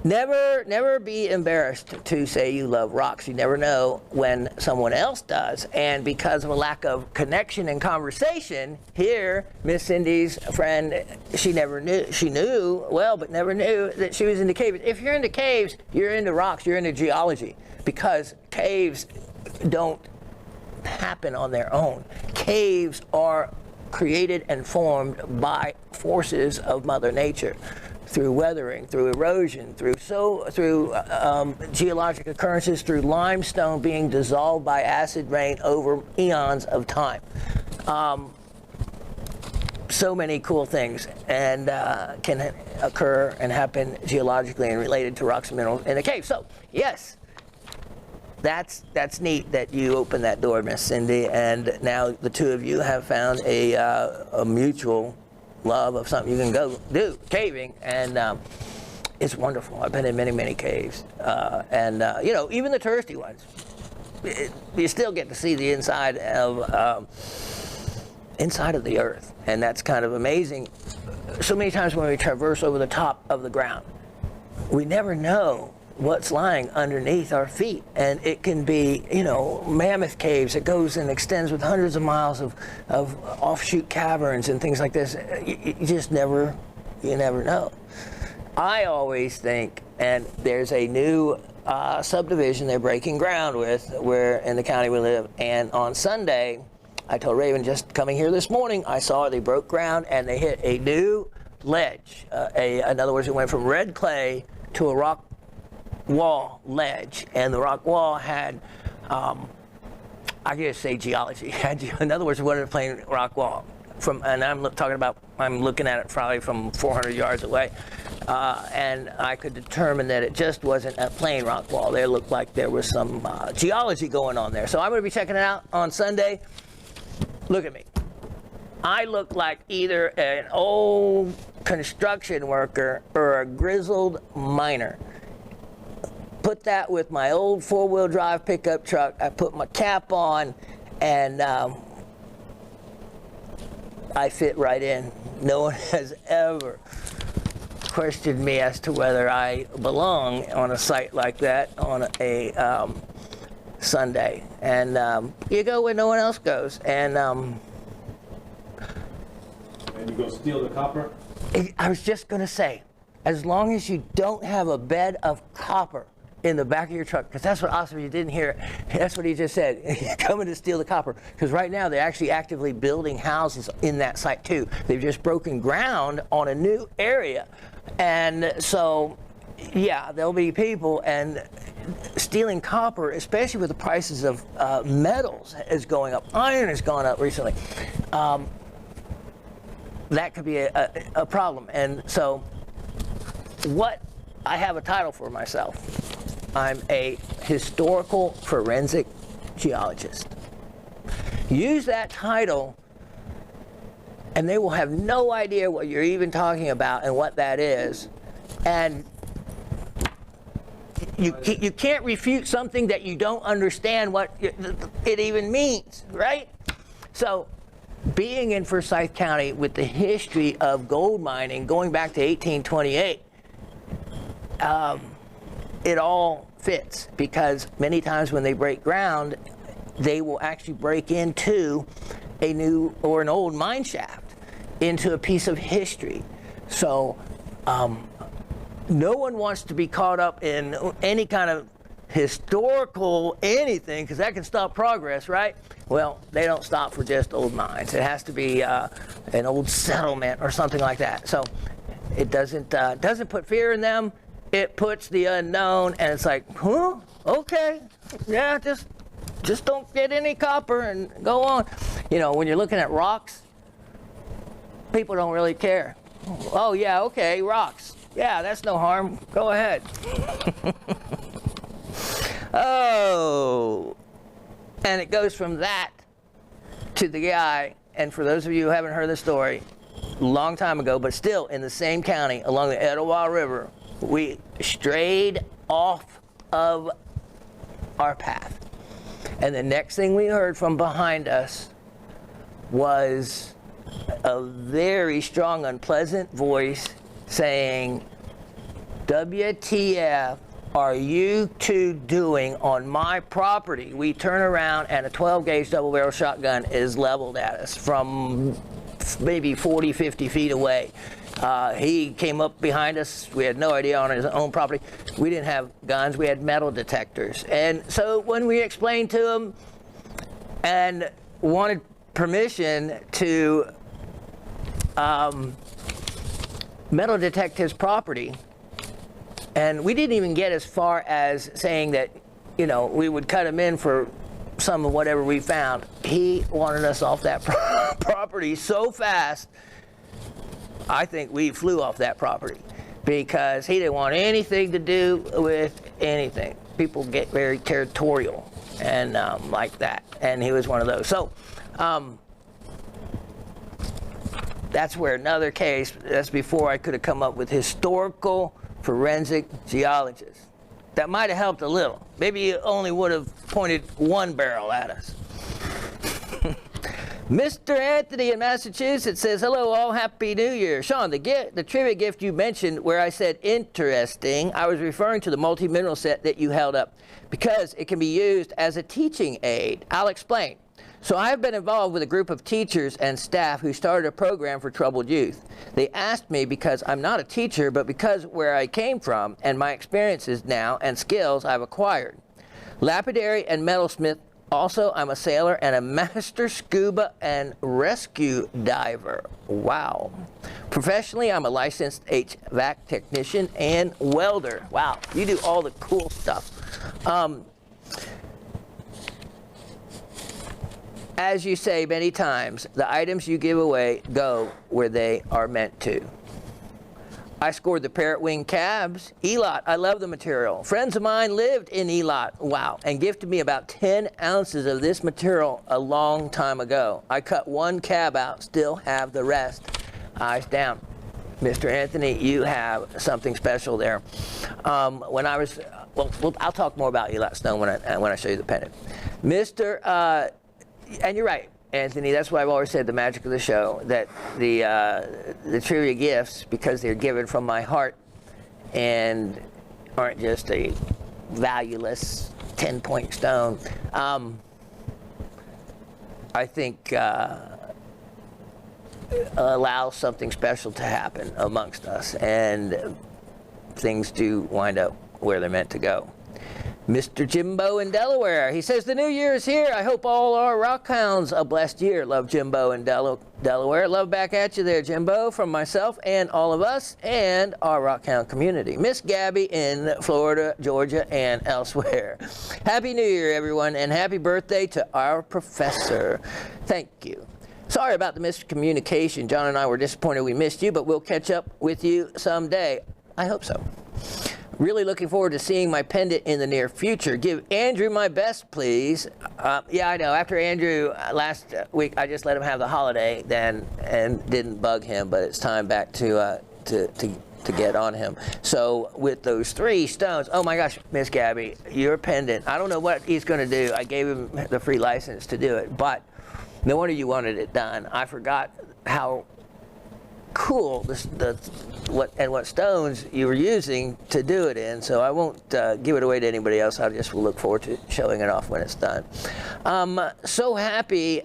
never be embarrassed to say you love rocks. You never know when someone else does. And because of a lack of connection and conversation, here, Miss Cindy's friend, she never knew. She knew well, but never knew that she was into caves. If you're into caves, you're into rocks, you're into geology. Because caves don't happen on their own. Caves are created and formed by forces of Mother Nature, through weathering, through erosion, through geologic occurrences, through limestone being dissolved by acid rain over eons of time. So many cool things and can occur and happen geologically and related to rocks and minerals in a cave. So yes, that's neat that you opened that door, Miss Cindy, and now the two of you have found a mutual love of something you can go do, caving, and it's wonderful. I've been in many caves, and you know, even the touristy ones, you still get to see the inside of the earth, and that's kind of amazing. So many times when we traverse over the top of the ground, we never know what's lying underneath our feet, and it can be, you know, mammoth caves that goes and extends with hundreds of miles of offshoot caverns and things like this. You just never know. I always think, and there's a new subdivision they're breaking ground with, where in the county we live, and on Sunday, I told Raven, just coming here this morning, I saw they broke ground and they hit a new ledge. In other words, it went from red clay to a rock wall ledge, and the rock wall had, I guess say geology. In other words, it wasn't a plain rock wall. and I'm looking at it probably from 400 yards away, and I could determine that it just wasn't a plain rock wall. There looked like there was some geology going on there. So I'm going to be checking it out on Sunday. Look at me. I look like either an old construction worker or a grizzled miner. Put that with my old four-wheel drive pickup truck. I put my cap on, and I fit right in. No one has ever questioned me as to whether I belong on a site like that on a Sunday. And you go where no one else goes. And you go steal the copper? I was just going to say, as long as you don't have a bed of copper in the back of your truck, because that's what Oscar, you didn't hear, that's what he just said. You're coming to steal the copper. Because right now they're actually actively building houses in that site too. They've just broken ground on a new area. And so, yeah, there'll be people, and stealing copper, especially with the prices of metals, is going up. Iron has gone up recently. That could be a problem. And so I have a title for myself. I'm a historical forensic geologist. Use that title and they will have no idea what you're even talking about and what that is. And you can't refute something that you don't understand what it even means, right? So being in Forsyth County with the history of gold mining going back to 1828, it all fits, because many times when they break ground, they will actually break into a new or an old mine shaft, into a piece of history. So no one wants to be caught up in any kind of historical anything, because that can stop progress, right? Well, they don't stop for just old mines. It has to be an old settlement or something like that. So it doesn't put fear in them. It puts the unknown, and it's like, huh? Okay, yeah, just don't get any copper and go on. You know, when you're looking at rocks, people don't really care. Oh yeah, okay, rocks. Yeah, that's no harm. Go ahead. Oh, and it goes from that to the guy, and for those of you who haven't heard the story, a long time ago, but still in the same county along the Etowah River, we strayed off of our path. And the next thing we heard from behind us was a very strong, unpleasant voice saying, WTF are you two doing on my property? We turn around and a 12-gauge double-barrel shotgun is leveled at us from maybe 40, 50 feet away. He came up behind us. We had no idea, on his own property. We didn't have guns. We had metal detectors. And so when we explained to him and wanted permission to metal detect his property, and we didn't even get as far as saying that, you know, we would cut him in for some of whatever we found. He wanted us off that property so fast, I think we flew off that property, because he didn't want anything to do with anything. People get very territorial and like that, and he was one of those. So that's where another case, that's before I could have come up with historical forensic geologist. That might have helped a little. Maybe you only would have pointed one barrel at us. Mr. Anthony in Massachusetts says, hello all, happy new year. Shawn, the trivia gift you mentioned where I said interesting, I was referring to the multi-mineral set that you held up, because it can be used as a teaching aid. I'll explain. So I have been involved with a group of teachers and staff who started a program for troubled youth. They asked me, because I'm not a teacher, but because where I came from and my experiences now and skills I've acquired. Lapidary and metalsmith. Also, I'm a sailor and a master scuba and rescue diver. Wow. Professionally, I'm a licensed HVAC technician and welder. Wow, you do all the cool stuff. as you say many times, the items you give away go where they are meant to. I scored the parrot wing cabs. Elot, I love the material. Friends of mine lived in Elot, wow, and gifted me about 10 ounces of this material a long time ago. I cut one cab out, still have the rest. Eyes down. Mr. Anthony, you have something special there. When I was, well, I'll talk more about Elot Stone when I show you the pendant. And you're right, Anthony, that's why I've always said the magic of the show, that the trivia gifts, because they're given from my heart and aren't just a valueless 10-point stone, I think allows something special to happen amongst us, and things do wind up where they're meant to go. Mr. Jimbo in Delaware, he says, the new year is here. I hope all our rock hounds a blessed year. Love, Jimbo in Delaware. Love back at you there, Jimbo, from myself and all of us and our rock hound community. Miss Gabby in Florida, Georgia, and elsewhere. Happy New Year, everyone, and happy birthday to our professor. Thank you. Sorry about the miscommunication. John and I were disappointed we missed you, but we'll catch up with you someday. I hope so. Really looking forward to seeing my pendant in the near future. Give Andrew my best, please. Yeah, I know. After Andrew last week, I just let him have the holiday then and didn't bug him, but it's time back to get on him. So with those 3 stones, oh my gosh, Miss Gabby, your pendant, I don't know what he's going to do. I gave him the free license to do it, but no wonder you wanted it done. I forgot how cool what stones you were using to do it in, so I won't give it away to anybody else. I just will look forward to showing it off when it's done. So happy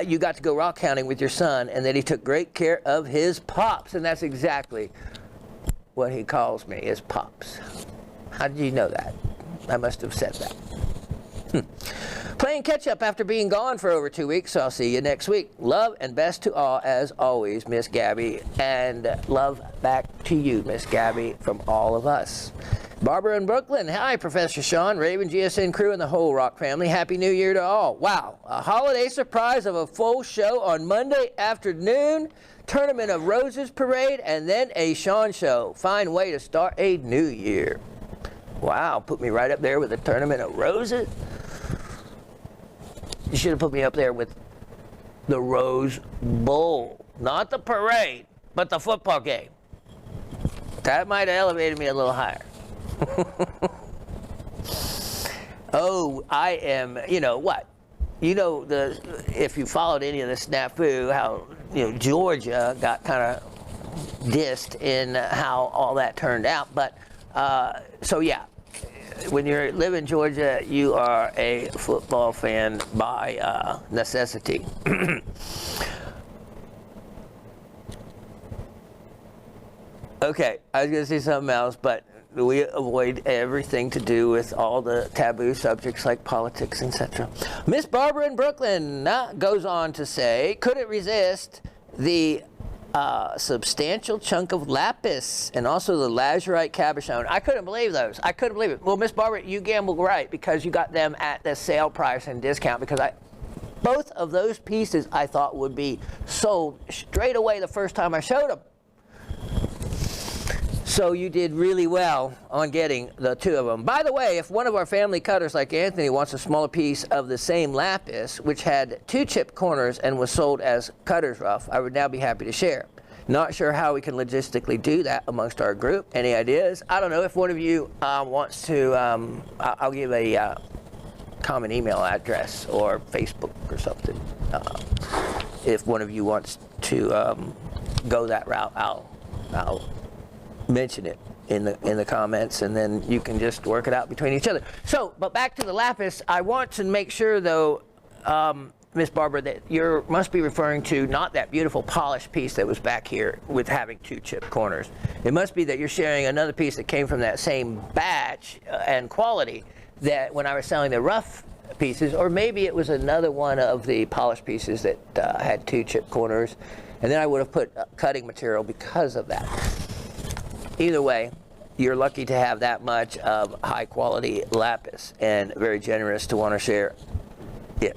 you got to go rock hounding with your son, and that he took great care of his pops, and that's exactly what he calls me, is pops. How did you know that? I must have said that. Playing catch up after being gone for over 2 weeks, so I'll see you next week. Love and best to all, as always, Miss Gabby, and love back to you, Miss Gabby, from all of us. Barbara in Brooklyn, hi, Professor Shawn, Raven, GSN crew, and the whole Rock family. Happy New Year to all. Wow, a holiday surprise of a full show on Monday afternoon, Tournament of Roses parade, and then a Shawn show. Fine way to start a new year. Wow, put me right up there with the Tournament of Roses. You should have put me up there with the Rose Bowl. Not the parade, but the football game. That might have elevated me a little higher. Oh, I am, you know what? You know, if you followed any of the snafu, how, Georgia got kind of dissed in how all that turned out. But, so yeah. When you live in Georgia, you are a football fan by necessity. Okay, I was going to say something else, but we avoid everything to do with all the taboo subjects like politics, etc. Miss Barbara in Brooklyn goes on to say, couldn't resist the substantial chunk of lapis and also the lazurite cabochon. I couldn't believe those. I couldn't believe it. Well, Miss Barbara, you gambled right because you got them at the sale price and discount, because both of those pieces I thought would be sold straight away the first time I showed them. So you did really well on getting the 2 of them. By the way, if one of our family cutters like Anthony wants a smaller piece of the same lapis, which had 2 chipped corners and was sold as cutter's rough, I would now be happy to share. Not sure how we can logistically do that amongst our group. Any ideas? I don't know. If one of you wants to, I'll give a common email address or Facebook or something. If one of you wants to go that route, I'll mention it in the comments, and then you can just work it out between each other. So, but back to the lapis, I want to make sure though, Miss Barbara, that you must be referring to not that beautiful polished piece that was back here with having 2 chipped corners. It must be that you're sharing another piece that came from that same batch and quality that when I was selling the rough pieces, or maybe it was another one of the polished pieces that had 2 chipped corners, and then I would have put cutting material because of that. Either way, you're lucky to have that much of high quality lapis, and very generous to want to share it.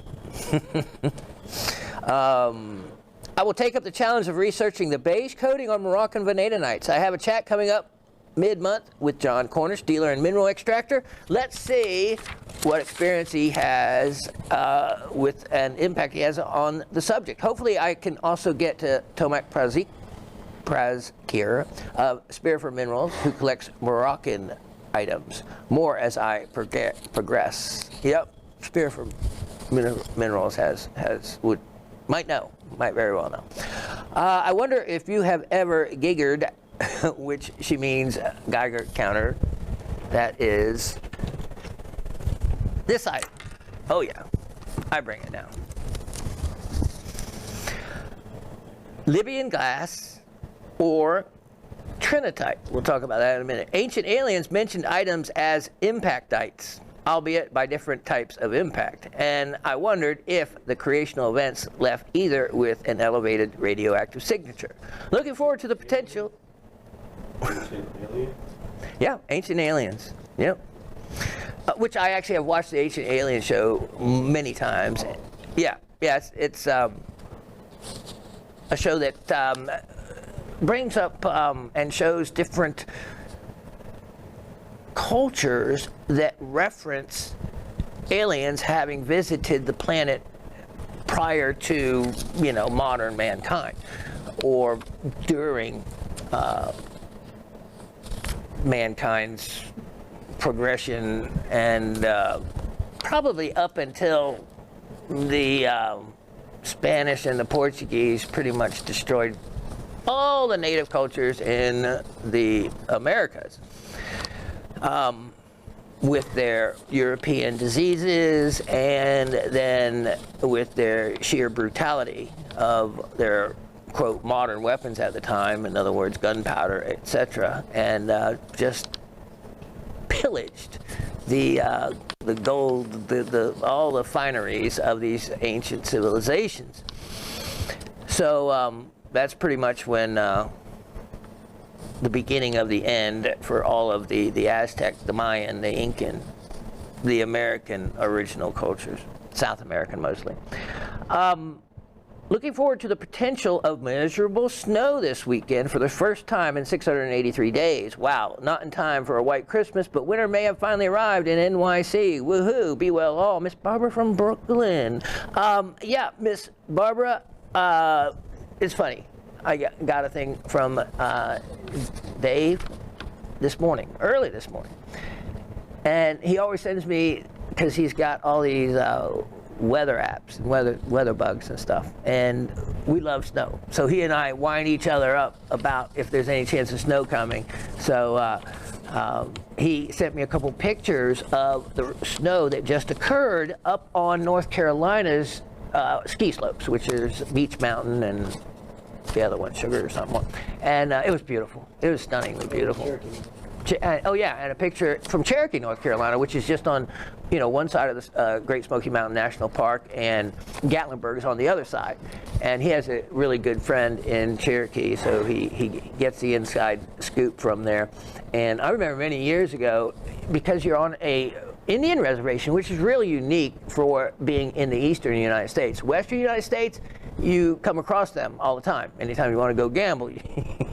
I will take up the challenge of researching the beige coating on Moroccan vanadinites. I have a chat coming up mid-month with John Cornish, dealer and mineral extractor. Let's see what experience he has with an impact he has on the subject. Hopefully I can also get to Tomac Prazkir of Spear for Minerals, who collects Moroccan items. More as I progress. Yep, Spear for Minerals might very well know. I wonder if you have ever giggered, which she means Geiger counter. That is this item. Oh yeah, I bring it down. Libyan glass or trinitite. We'll talk about that in a minute. Ancient aliens mentioned items as impactites, albeit by different types of impact. And I wondered if the creational events left either with an elevated radioactive signature. Looking forward to the potential. Ancient alien? Yeah, Ancient Aliens. Yep. Which I actually have watched the Ancient Alien show many times. Yeah, it's a show that brings up and shows different cultures that reference aliens having visited the planet prior to, modern mankind, or during mankind's progression, and probably up until the Spanish and the Portuguese pretty much destroyed all the native cultures in the Americas. With their European diseases, and then with their sheer brutality of their, quote, modern weapons at the time, in other words, gunpowder, etc., and just pillaged the gold, all the fineries of these ancient civilizations. So that's pretty much when the beginning of the end for all of the Aztec, the Mayan, the Incan, the American original cultures, South American mostly. Looking forward to the potential of measurable snow this weekend for the first time in 683 days. Wow, not in time for a white Christmas, but winter may have finally arrived in NYC. Woohoo, be well all. Miss Barbara from Brooklyn. Yeah, Miss Barbara, it's funny. I got a thing from Dave early this morning. And he always sends me, because he's got all these weather apps and weather bugs and stuff, and we love snow. So he and I wind each other up about if there's any chance of snow coming. So he sent me a couple pictures of the snow that just occurred up on North Carolina's ski slopes, which is Beach Mountain and the other one, Sugar or something. And it was beautiful. It was stunningly beautiful. Oh yeah, and a picture from Cherokee, North Carolina, which is just on, one side of the Great Smoky Mountain National Park, and Gatlinburg is on the other side. And he has a really good friend in Cherokee, so he gets the inside scoop from there. And I remember many years ago, because you're on a Indian reservation, which is really unique for being in the eastern United States. Western United States, you come across them all the time. Anytime you want to go gamble, you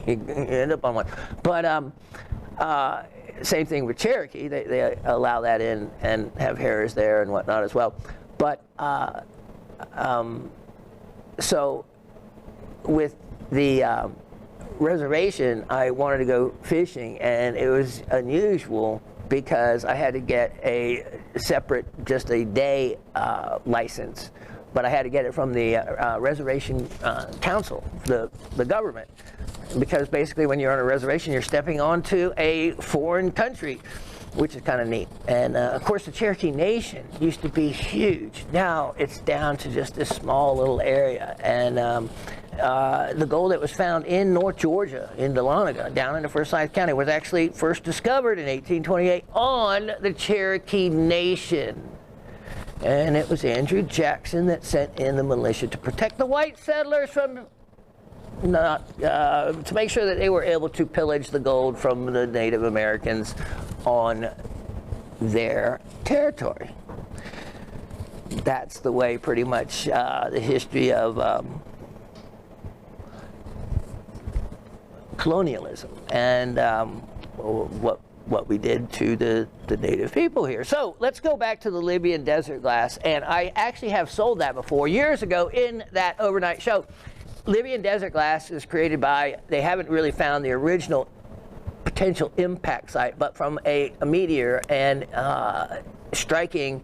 end up on one. But same thing with Cherokee. They allow that in and have hares there and whatnot as well. But so with the reservation, I wanted to go fishing, and it was unusual because I had to get a separate, just a day license. But I had to get it from the reservation council, the government. Because basically when you're on a reservation, you're stepping onto a foreign country, which is kind of neat. And of course the Cherokee Nation used to be huge. Now it's down to just this small little area. And the gold that was found in North Georgia, in Dahlonega, down in the Forsyth County, was actually first discovered in 1828 on the Cherokee Nation. And it was Andrew Jackson that sent in the militia to protect the white settlers from, to make sure that they were able to pillage the gold from the Native Americans on their territory. that's the way pretty much the history of colonialism and what we did to the native people here. So let's go back to the Libyan desert glass, and I actually have sold that before years ago in that overnight show. Libyan desert glass is created by, they haven't really found the original potential impact site, but from a meteor and striking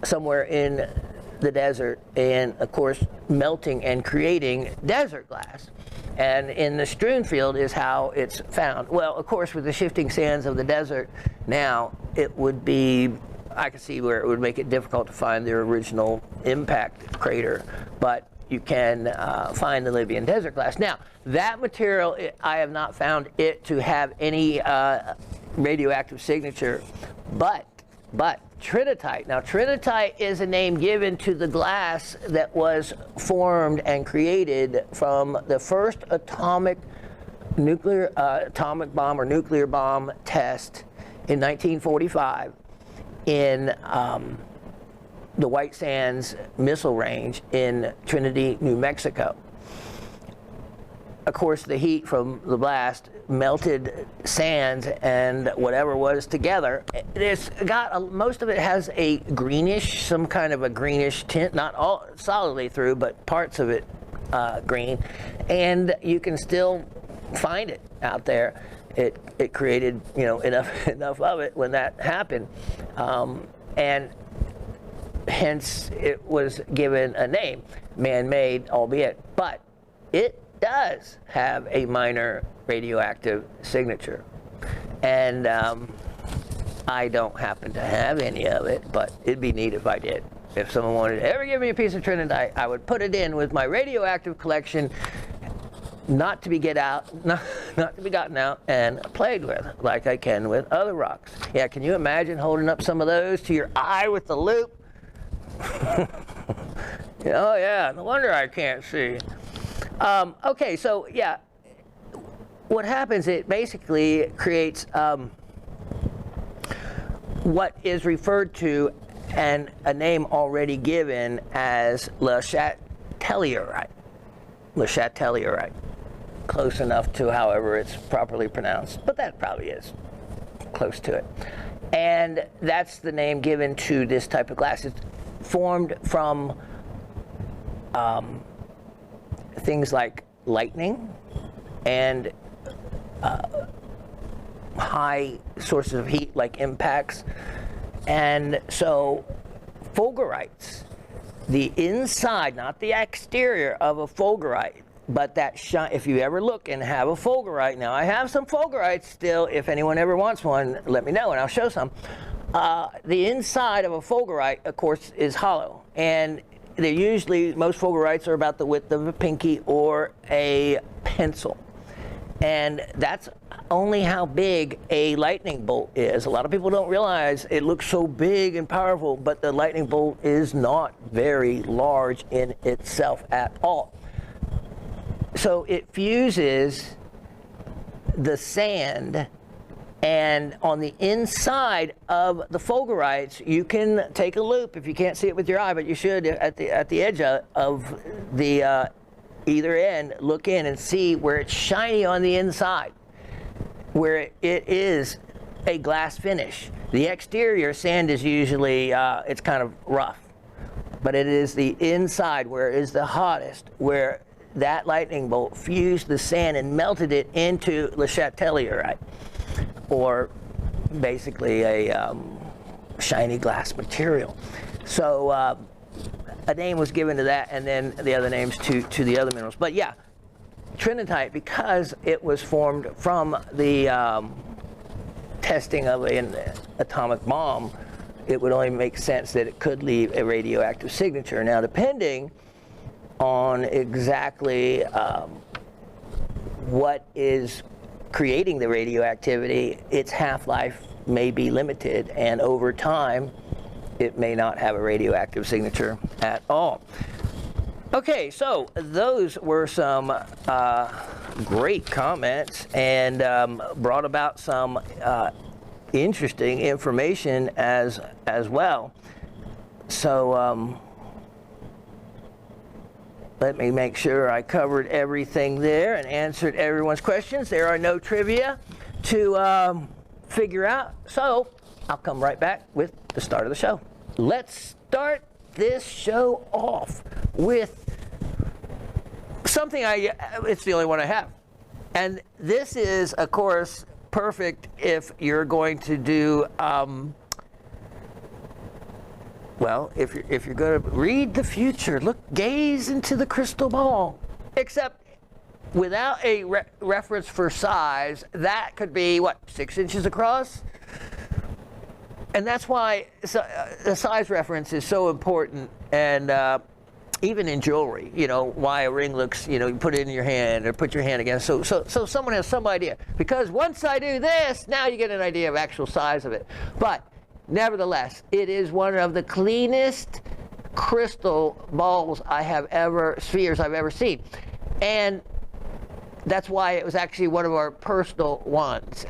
somewhere in the desert, and of course melting and creating desert glass. And in the strewn field is how it's found. Well, of course, with the shifting sands of the desert now, it would be, I can see where it would make it difficult to find the original impact crater, but you can find the Libyan desert glass. Now, that material, I have not found it to have any radioactive signature, but trinitite. Now, trinitite is a name given to the glass that was formed and created from the first atomic bomb or nuclear bomb test in 1945 in the White Sands missile range in Trinity, New Mexico. Of course, the heat from the blast melted sands and whatever was together. It's got most of it has a greenish, some kind of a greenish tint, not all solidly through, but parts of it green, and you can still find it out there. It created, you know, enough of it when that happened, and hence it was given a name, man-made, albeit, but it does have a minor radioactive signature, and I don't happen to have any of it, but it'd be neat if I did. If someone wanted to ever give me a piece of trinitite, I would put it in with my radioactive collection, not to be not to be gotten out and played with like I can with other rocks. Yeah, can you imagine holding up some of those to your eye with the loop? Oh yeah, no wonder I can't see. Okay, so yeah, what happens, it basically creates what is referred to and a name already given as Le Chatellierite. Le Chatellierite. Close enough to however it's properly pronounced, but that probably is close to it. And that's the name given to this type of glass. It's formed from things like lightning and high sources of heat like impacts. And so fulgurites, the inside, not the exterior of a fulgurite, but that shine, if you ever look and have a fulgurite, now I have some fulgurites still, if anyone ever wants one, let me know and I'll show some. The inside of a fulgurite, of course, is hollow, and they're usually, most fulgurites are about the width of a pinky or a pencil. And that's only how big a lightning bolt is. A lot of people don't realize it looks so big and powerful, but the lightning bolt is not very large in itself at all. So it fuses the sand, and on the inside of the fulgurites, you can take a loop, if you can't see it with your eye, but you should at the edge of the either end, look in and see where it's shiny on the inside, where it is a glass finish. The exterior sand is usually, it's kind of rough, but it is the inside where it is the hottest, where that lightning bolt fused the sand and melted it into Le Chatellierite, or basically a shiny glass material. So a name was given to that, and then the other names to the other minerals. But yeah, trinitite, because it was formed from the testing of an atomic bomb, it would only make sense that it could leave a radioactive signature. Now, depending on exactly what is creating the radioactivity, its half-life may be limited, and over time it may not have a radioactive signature at all. Okay, so those were some great comments, and brought about some interesting information as well. So let me make sure I covered everything there and answered everyone's questions. There are no trivia to figure out, so I'll come right back with the start of the show. Let's start this show off with something it's the only one I have. And this is, of course, perfect if you're going to do, if you're going to read the future, gaze into the crystal ball. Except without a reference for size, that could be, 6 inches across? And that's why the size reference is so important. And even in jewelry, why a ring looks, you put it in your hand or put your hand against. So someone has some idea. Because once I do this, now you get an idea of actual size of it. But nevertheless, it is one of the cleanest crystal spheres I've ever seen. And that's why it was actually one of our personal ones.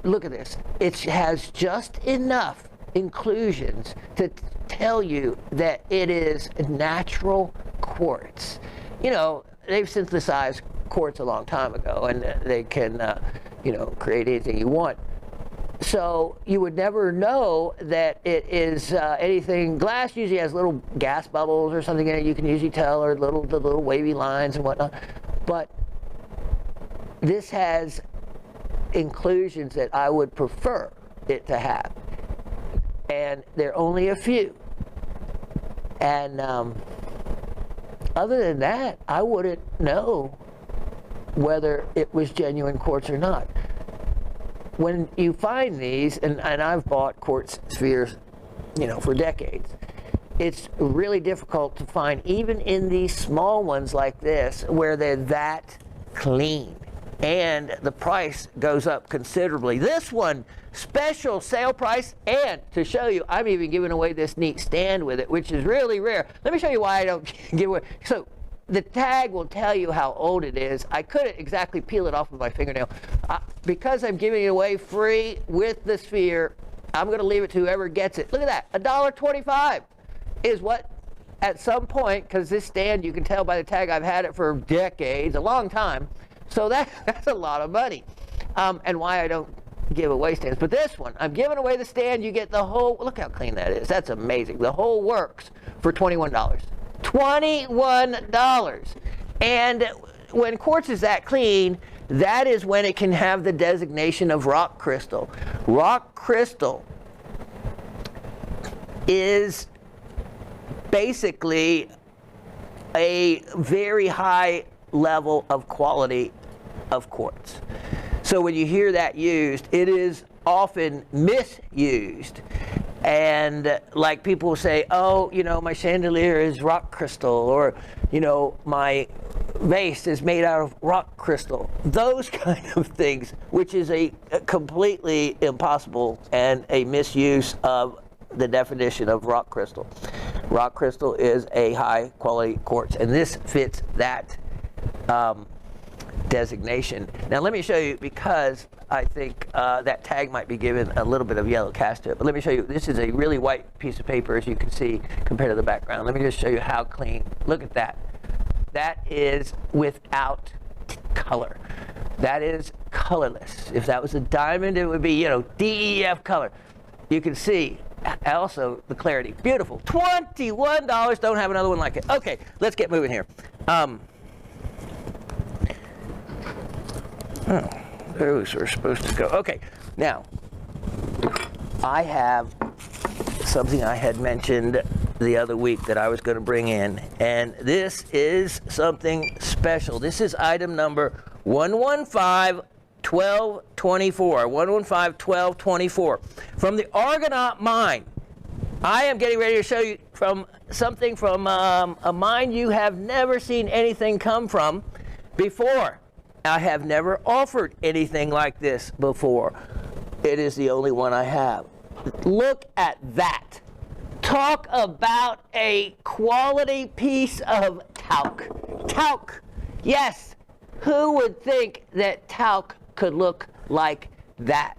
Look at this. It has just enough inclusions to tell you that it is natural quartz. They've synthesized quartz a long time ago, and they can, create anything you want. So you would never know that it is anything. Glass usually has little gas bubbles or something in it. You can usually tell, or the little wavy lines and whatnot. But this has inclusions that I would prefer it to have, and there are only a few. And other than that, I wouldn't know whether it was genuine quartz or not. When you find these, and I've bought quartz spheres, for decades, it's really difficult to find, even in these small ones like this, where they're that clean. And the price goes up considerably. This one, special sale price, and to show you, I'm even giving away this neat stand with it, which is really rare. Let me show you why I don't give away. So the tag will tell you how old it is. I couldn't exactly peel it off with my fingernail. Because I'm giving it away free with the sphere, I'm going to leave it to whoever gets it. Look at that, $1.25 is what, at some point, because this stand, you can tell by the tag, I've had it for decades, a long time. So that's a lot of money, and why I don't give away stands. But this one, I'm giving away the stand. You get the whole, look how clean that is. That's amazing. The whole works for $21. $21. And when quartz is that clean, that is when it can have the designation of rock crystal. Rock crystal is basically a very high level of quality of quartz. So when you hear that used, it is often misused. And like people will say, oh, my chandelier is rock crystal, or, my vase is made out of rock crystal. Those kind of things, which is a completely impossible and a misuse of the definition of rock crystal. Rock crystal is a high quality quartz, and this fits that designation. Now let me show you, because I think that tag might be given a little bit of yellow cast to it, but let me show you. This is a really white piece of paper, as you can see, compared to the background. Let me just show you how clean. Look at that. That is without color. That is colorless. If that was a diamond, it would be, DEF color. You can see also the clarity. Beautiful. $21. Don't have another one like it. Okay, let's get moving here. Those are supposed to go. Okay, now I have something I had mentioned the other week that I was going to bring in, and this is something special. This is item number 115-1224. 115-1224 from the Argonaut mine. I am getting ready to show you something from a mine you have never seen anything come from before. I have never offered anything like this before. It is the only one I have. Look at that. Talk about a quality piece of talc. Talc. Yes. Who would think that talc could look like that?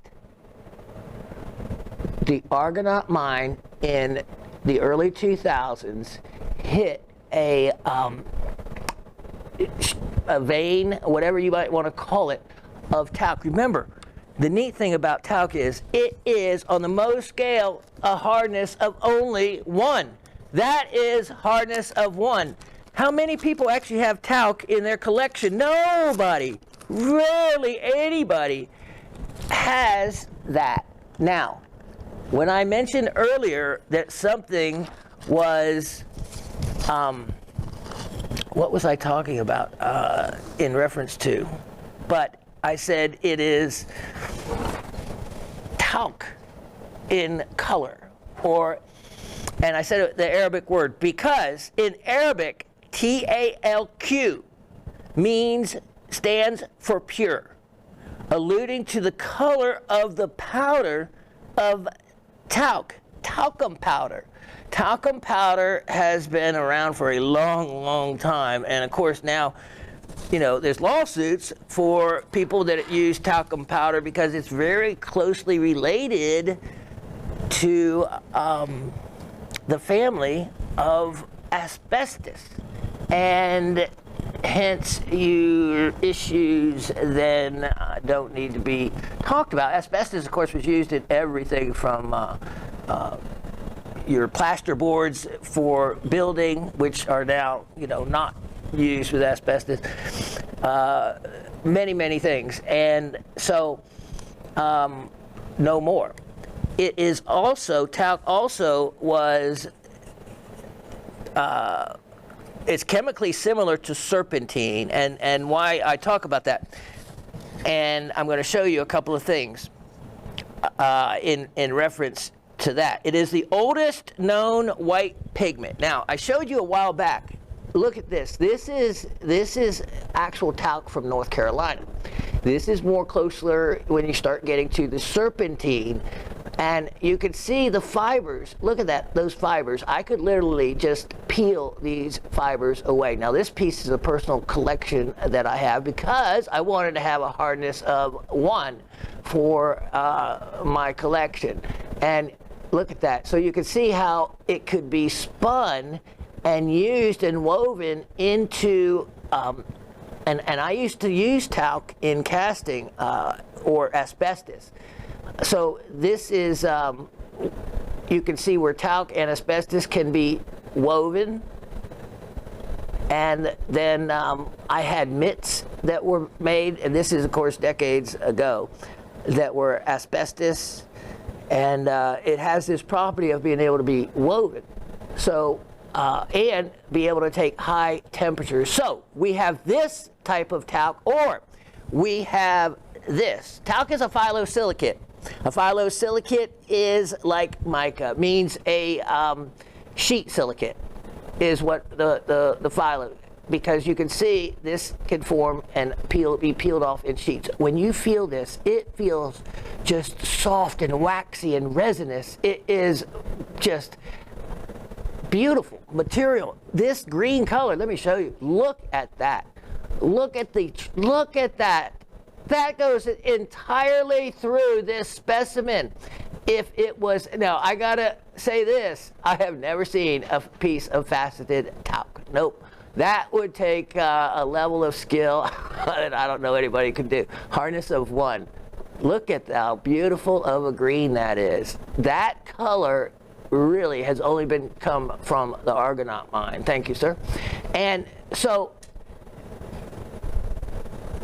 the Argonaut mine in the early 2000s hit a vein, whatever you might want to call it, of talc. Remember, the neat thing about talc is it is, on the Mohs scale, a hardness of only 1. That is hardness of 1. How many people actually have talc in their collection? Nobody. Rarely anybody has that. Now, when I mentioned earlier that something was, what was I talking about in reference to? But I said it is talc in color, and I said the Arabic word because in Arabic, TALQ stands for pure, alluding to the color of the powder of talc, talcum powder. Talcum powder has been around for a long, long time, and of course now, you know, there's lawsuits for people that use talcum powder because it's very closely related to the family of asbestos, and hence your issues then don't need to be talked about. Asbestos, of course, was used in everything from your plaster boards for building, which are now, you know, not used with asbestos, many, many things, and so no more. It is also, talc also was, it's chemically similar to serpentine, and why I talk about that, and I'm going to show you a couple of things in reference to that. It is the oldest known white pigment. Now, I showed you a while back. Look at this. This is actual talc from North Carolina. This is more closer when you start getting to the serpentine, and you can see the fibers. Look at that, those fibers. I could literally just peel these fibers away. Now, this piece is a personal collection that I have because I wanted to have a hardness of 1 for my collection. And look at that. So you can see how it could be spun and used and woven into, and I used to use talc in casting or asbestos. So this is, you can see where talc and asbestos can be woven. And then I had mitts that were made, and this is, of course, decades ago, that were asbestos. And it has this property of being able to be woven. So, and be able to take high temperatures. So we have this type of talc, or we have this. Talc is a phyllosilicate. A phyllosilicate is like mica, means a sheet silicate is what the phyllo, because you can see this can form and be peeled off in sheets. When you feel this, it feels just soft and waxy and resinous. It is just beautiful material. This green color, let me show you. Look at that. Look at that. That goes entirely through this specimen. If it was, now I gotta say this, I have never seen a piece of faceted talc. Nope. That would take a level of skill that I don't know anybody could do. Hardness of 1. Look at how beautiful of a green that is. That color really has only come from the Argonaut mine. Thank you, sir. And so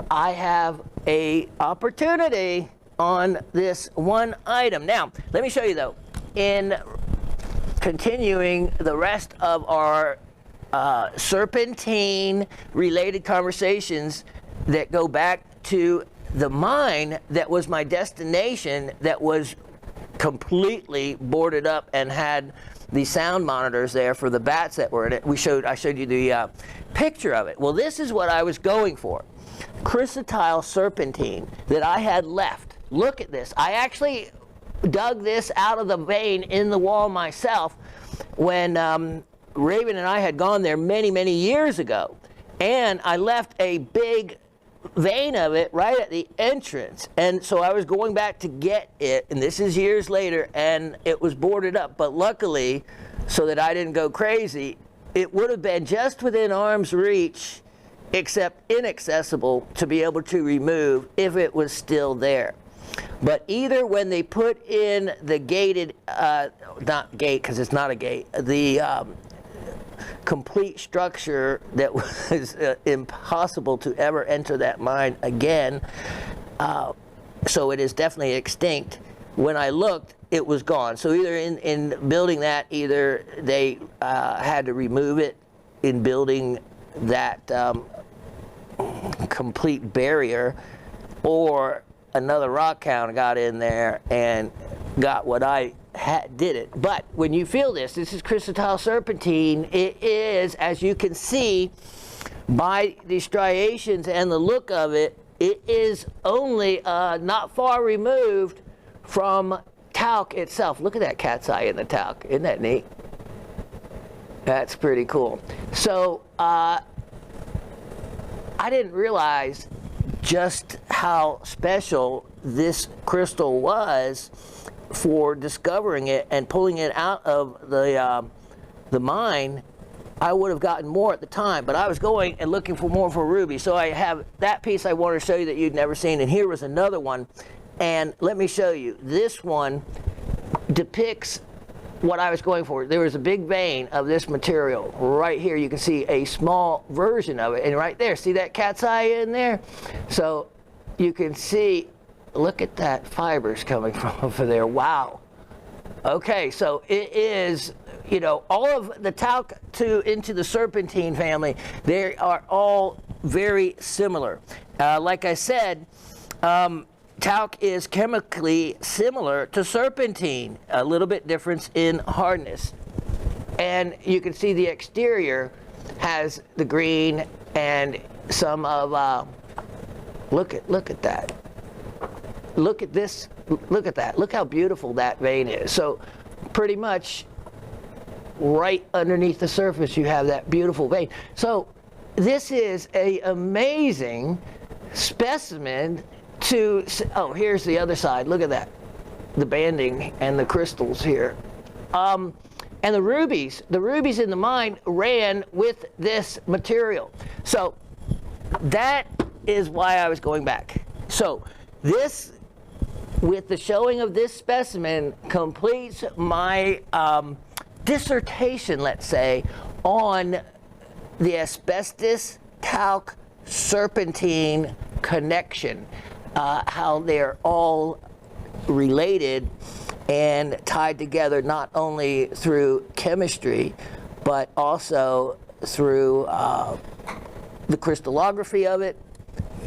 I have a opportunity on this one item. Now, let me show you though, in continuing the rest of our serpentine related conversations that go back to the mine that was my destination, that was completely boarded up and had the sound monitors there for the bats that were in it. I showed you the picture of it. Well, this is what I was going for. Chrysotile serpentine that I had left. Look at this. I actually dug this out of the vein in the wall myself when Raven and I had gone there many, many years ago. And I left a big vein of it right at the entrance. And so I was going back to get it, and this is years later, and it was boarded up. But luckily, so that I didn't go crazy, it would have been just within arm's reach, except inaccessible to be able to remove if it was still there. But either when they put in the gated, not gate because it's not a gate, the complete structure that was impossible to ever enter that mine again, so it is definitely extinct. When I looked, it was gone. So either in building that, either they had to remove it in building that complete barrier, or another rock hound got in there and got what I did it. But when you feel this is crystalline serpentine. It is, as you can see by the striations and the look of it, it is only not far removed from talc itself. Look at that cat's eye in the talc. Isn't that neat? That's pretty cool. So I didn't realize just how special this crystal was for discovering it and pulling it out of the mine. I would have gotten more at the time, but I was going and looking for more for ruby. So I have that piece I want to show you that you'd never seen, and here was another one. And let me show you. This one depicts what I was going for. There was a big vein of this material right here. You can see a small version of it, and right there, see that cat's eye in there? So you can see, look at that fibers coming from over there. Wow. Okay, so it is, you know, all of the talc into the serpentine family, they are all very similar. Like I said, talc is chemically similar to serpentine, a little bit difference in hardness. And you can see the exterior has the green and some of, look at that. Look at this, look at that. Look how beautiful that vein is. So pretty much right underneath the surface you have that beautiful vein. So this is an amazing specimen to, oh, here's the other side. Look at that, the banding and the crystals here. And the rubies in the mine ran with this material. So that is why I was going back. So this, with the showing of this specimen, completes my dissertation, let's say, on the asbestos talc serpentine connection. How they're all related and tied together not only through chemistry, but also through the crystallography of it,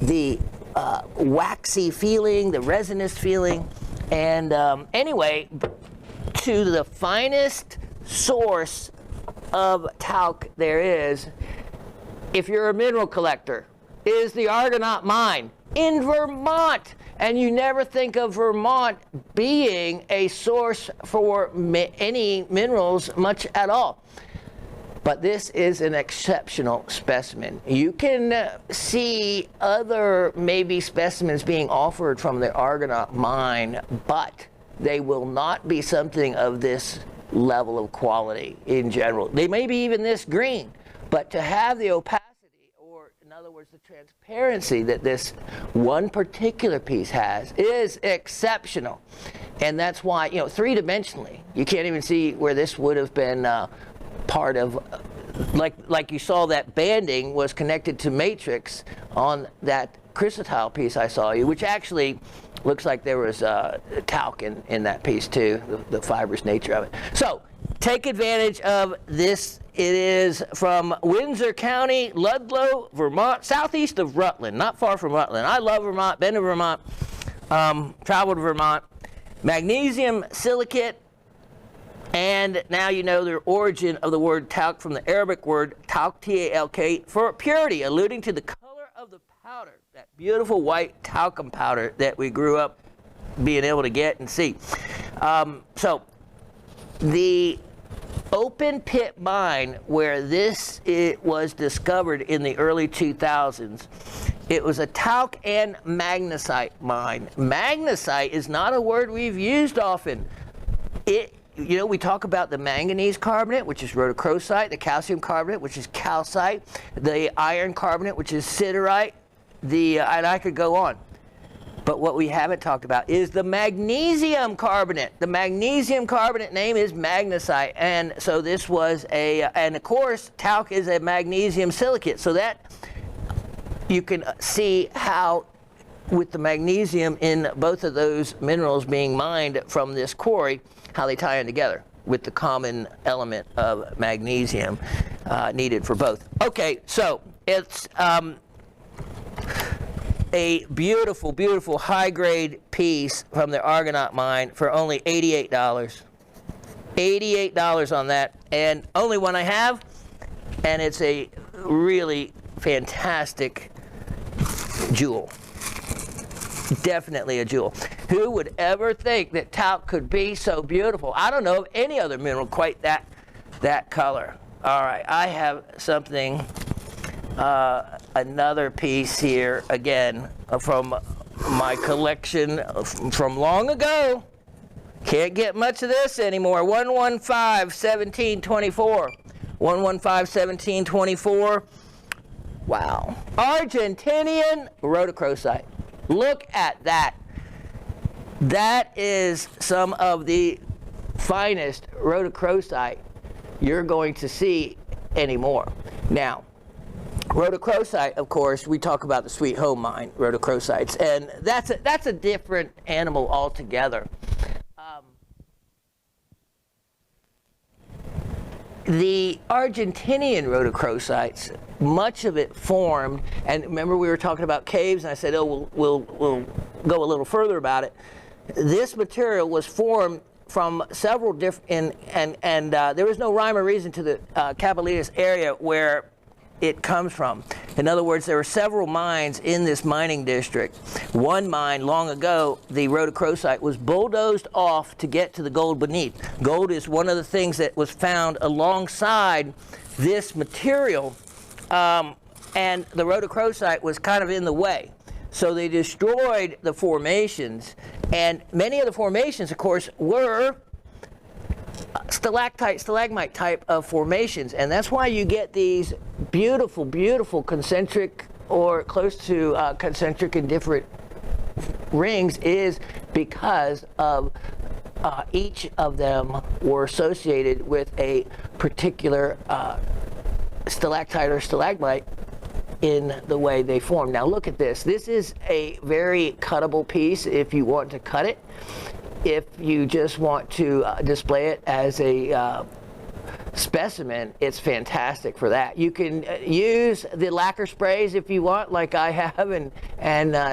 the waxy feeling, the resinous feeling, and anyway, to the finest source of talc there is, if you're a mineral collector, is the Argonaut mine in Vermont. And you never think of Vermont being a source for any minerals much at all. But this is an exceptional specimen. You can see other maybe specimens being offered from the Argonaut mine, but they will not be something of this level of quality in general. They may be even this green, but to have the opacity, in other words, the transparency that this one particular piece has is exceptional. And that's why, you know, three-dimensionally, you can't even see where this would have been part of, like you saw that banding was connected to matrix on that crystal piece I saw you, which actually looks like there was talc in that piece too, the fibrous nature of it. So take advantage of this. It is from Windsor County, Ludlow, Vermont, southeast of Rutland, not far from Rutland. I love Vermont, been to Vermont, traveled to Vermont. Magnesium silicate, and now you know the origin of the word talc from the Arabic word talc, T-A-L-K, for purity, alluding to the color of the powder, that beautiful white talcum powder that we grew up being able to get and see. So the open pit mine where this was discovered in the early 2000s It was a talc and magnesite mine. Magnesite is not a word we've used often. We talk about the manganese carbonate, which is rhodochrosite, the calcium carbonate, which is calcite, the iron carbonate, which is siderite, and I could go on. But what we haven't talked about is the magnesium carbonate. The magnesium carbonate name is magnesite. And so this was and of course, talc is a magnesium silicate. So that you can see how with the magnesium in both of those minerals being mined from this quarry, how they tie in together with the common element of magnesium needed for both. Okay, so it's a beautiful, beautiful high-grade piece from the Argonaut mine for only $88. $88 on that, and only one I have, and it's a really fantastic jewel. Definitely a jewel. Who would ever think that talc could be so beautiful? I don't know of any other mineral quite that color. All right, I have something. Another piece here, again, from my collection from long ago. Can't get much of this anymore. 115-1724. 115-1724. Wow. Argentinian rhodochrosite. Look at that. That is some of the finest rhodochrosite you're going to see anymore. Now, rhodochrosite, of course, we talk about the Sweet Home mine, rhodochrosites, and that's a different animal altogether. The Argentinian rhodochrosites, much of it formed, and remember we were talking about caves, and I said, oh, we'll go a little further about it. This material was formed from several different, and there was no rhyme or reason to the Cabalitas area where it comes from. In other words, there were several mines in this mining district. One mine long ago, the rhodochrosite was bulldozed off to get to the gold beneath. Gold is one of the things that was found alongside this material, and the rhodochrosite was kind of in the way. So they destroyed the formations, and many of the formations, of course, were stalactite, stalagmite type of formations, and that's why you get these beautiful, beautiful concentric or close to concentric and different rings, is because of each of them were associated with a particular stalactite or stalagmite in the way they form. Now look at this. This is a very cuttable piece if you want to cut it. If you just want to display it as a specimen, it's fantastic for that. You can use the lacquer sprays if you want, like I have, and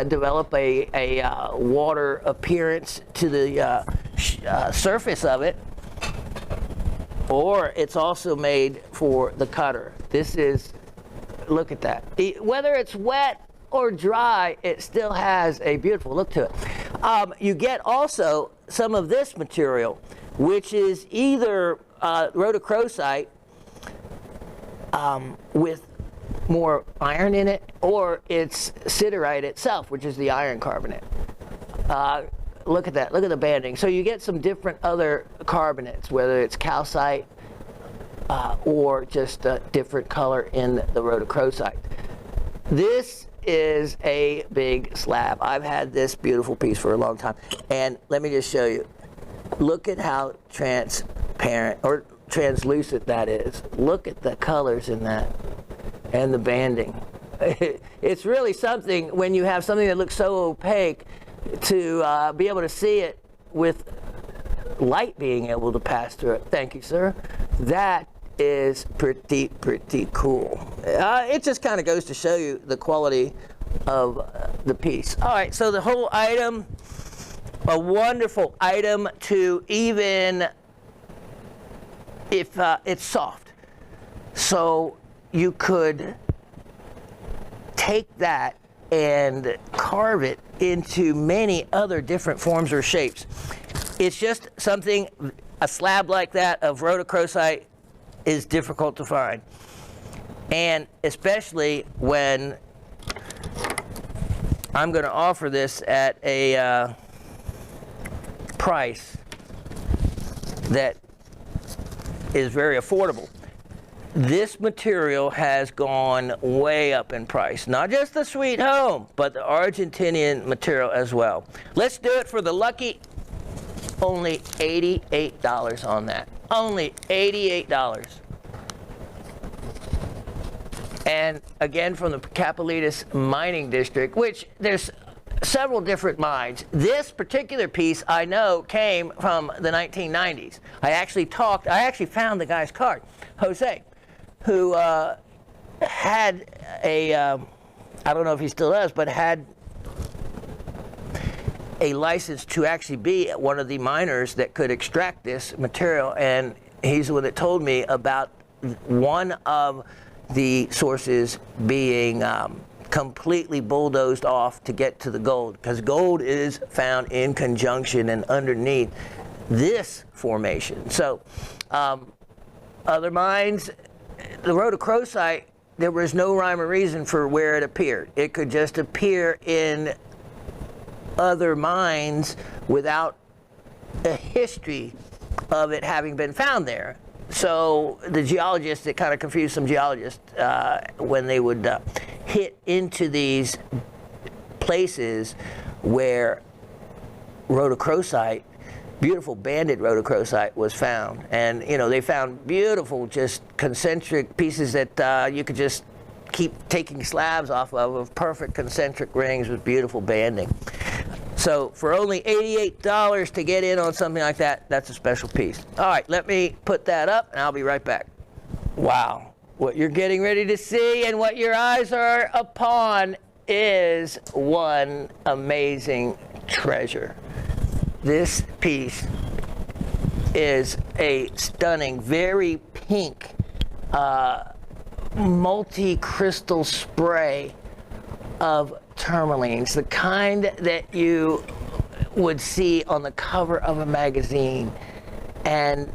develop a water appearance to the surface of it. Or it's also made for the cutter. This is, look at that. Whether it's wet or dry, it still has a beautiful look to it. You get also some of this material, which is either rhodochrosite with more iron in it, or it's siderite itself, which is the iron carbonate. Look at that. Look at the banding. So you get some different other carbonates, whether it's calcite or just a different color in the rhodochrosite. This is a big slab. I've had this beautiful piece for a long time, and let me just show you. Look at how transparent or translucent that is. Look at the colors in that and the banding. It's really something when you have something that looks so opaque to be able to see it with light being able to pass through it. Thank you, sir. That is pretty cool. It just kind of goes to show you the quality of the piece. All right, so the whole item, a wonderful item to even if it's soft. So you could take that and carve it into many other different forms or shapes. It's just something, a slab like that of rhodochrosite is difficult to find. And especially when I'm going to offer this at a price that is very affordable. This material has gone way up in price. Not just the Sweet Home, but the Argentinian material as well. Let's do it for the lucky. Only $88 on that. Only $88. And again, from the Capelitas mining district, which there's several different mines. This particular piece I know came from the 1990s. I actually found the guy's card, Jose, who had a, I don't know if he still does, but had a license to actually be one of the miners that could extract this material. And he's the one that told me about one of the sources being completely bulldozed off to get to the gold, because gold is found in conjunction and underneath this formation. So other mines, the rhodochrosite, there was no rhyme or reason for where it appeared. It could just appear in other mines without a history of it having been found there. So the geologists, it kind of confused some geologists when they would hit into these places where rhodochrosite, beautiful banded rhodochrosite, was found. And you know, they found beautiful just concentric pieces that you could just keep taking slabs off of perfect concentric rings with beautiful banding. So for only $88 to get in on something like that, that's a special piece. All right, let me put that up and I'll be right back. Wow, what you're getting ready to see and what your eyes are upon is one amazing treasure. This piece is a stunning, very pink, multi-crystal spray of tourmalines, the kind that you would see on the cover of a magazine. And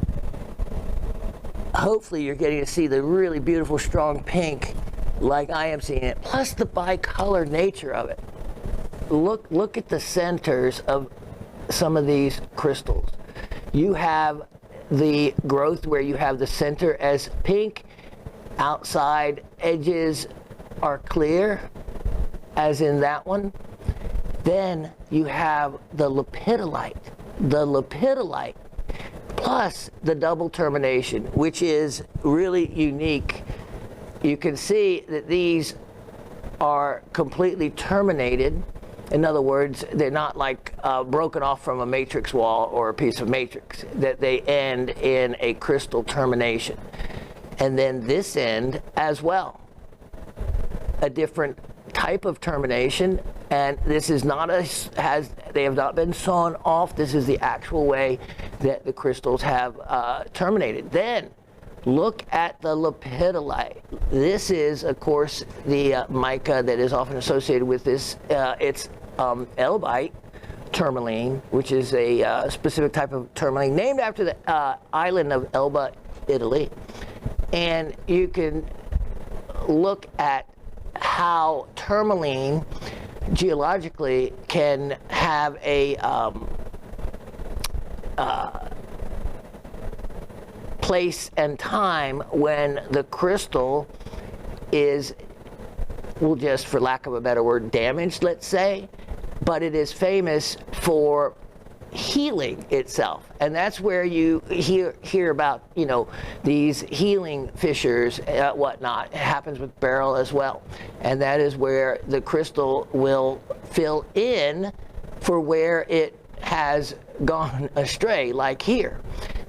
hopefully you're getting to see the really beautiful strong pink like I am seeing it, plus the bicolor nature of it. Look at the centers of some of these crystals. You have the growth where you have the center as pink, outside edges are clear, as in that one. Then you have the lepidolite plus the double termination, which is really unique. You can see that these are completely terminated. In other words, they're not like broken off from a matrix wall or a piece of matrix, that they end in a crystal termination. And then this end as well, a different type of termination, and this is not they have not been sawn off. This is the actual way that the crystals have terminated. Then look at the lepidolite. This is, of course, the mica that is often associated with this. It's elbite tourmaline, which is a specific type of tourmaline named after the island of Elba, Italy. And you can look at how tourmaline geologically can have a place and time when the crystal is, well, just for lack of a better word, damaged, let's say, but it is famous for healing itself. And that's where you hear about, you know, these healing fissures, whatnot. It happens with beryl as well. And that is where the crystal will fill in for where it has gone astray, like here.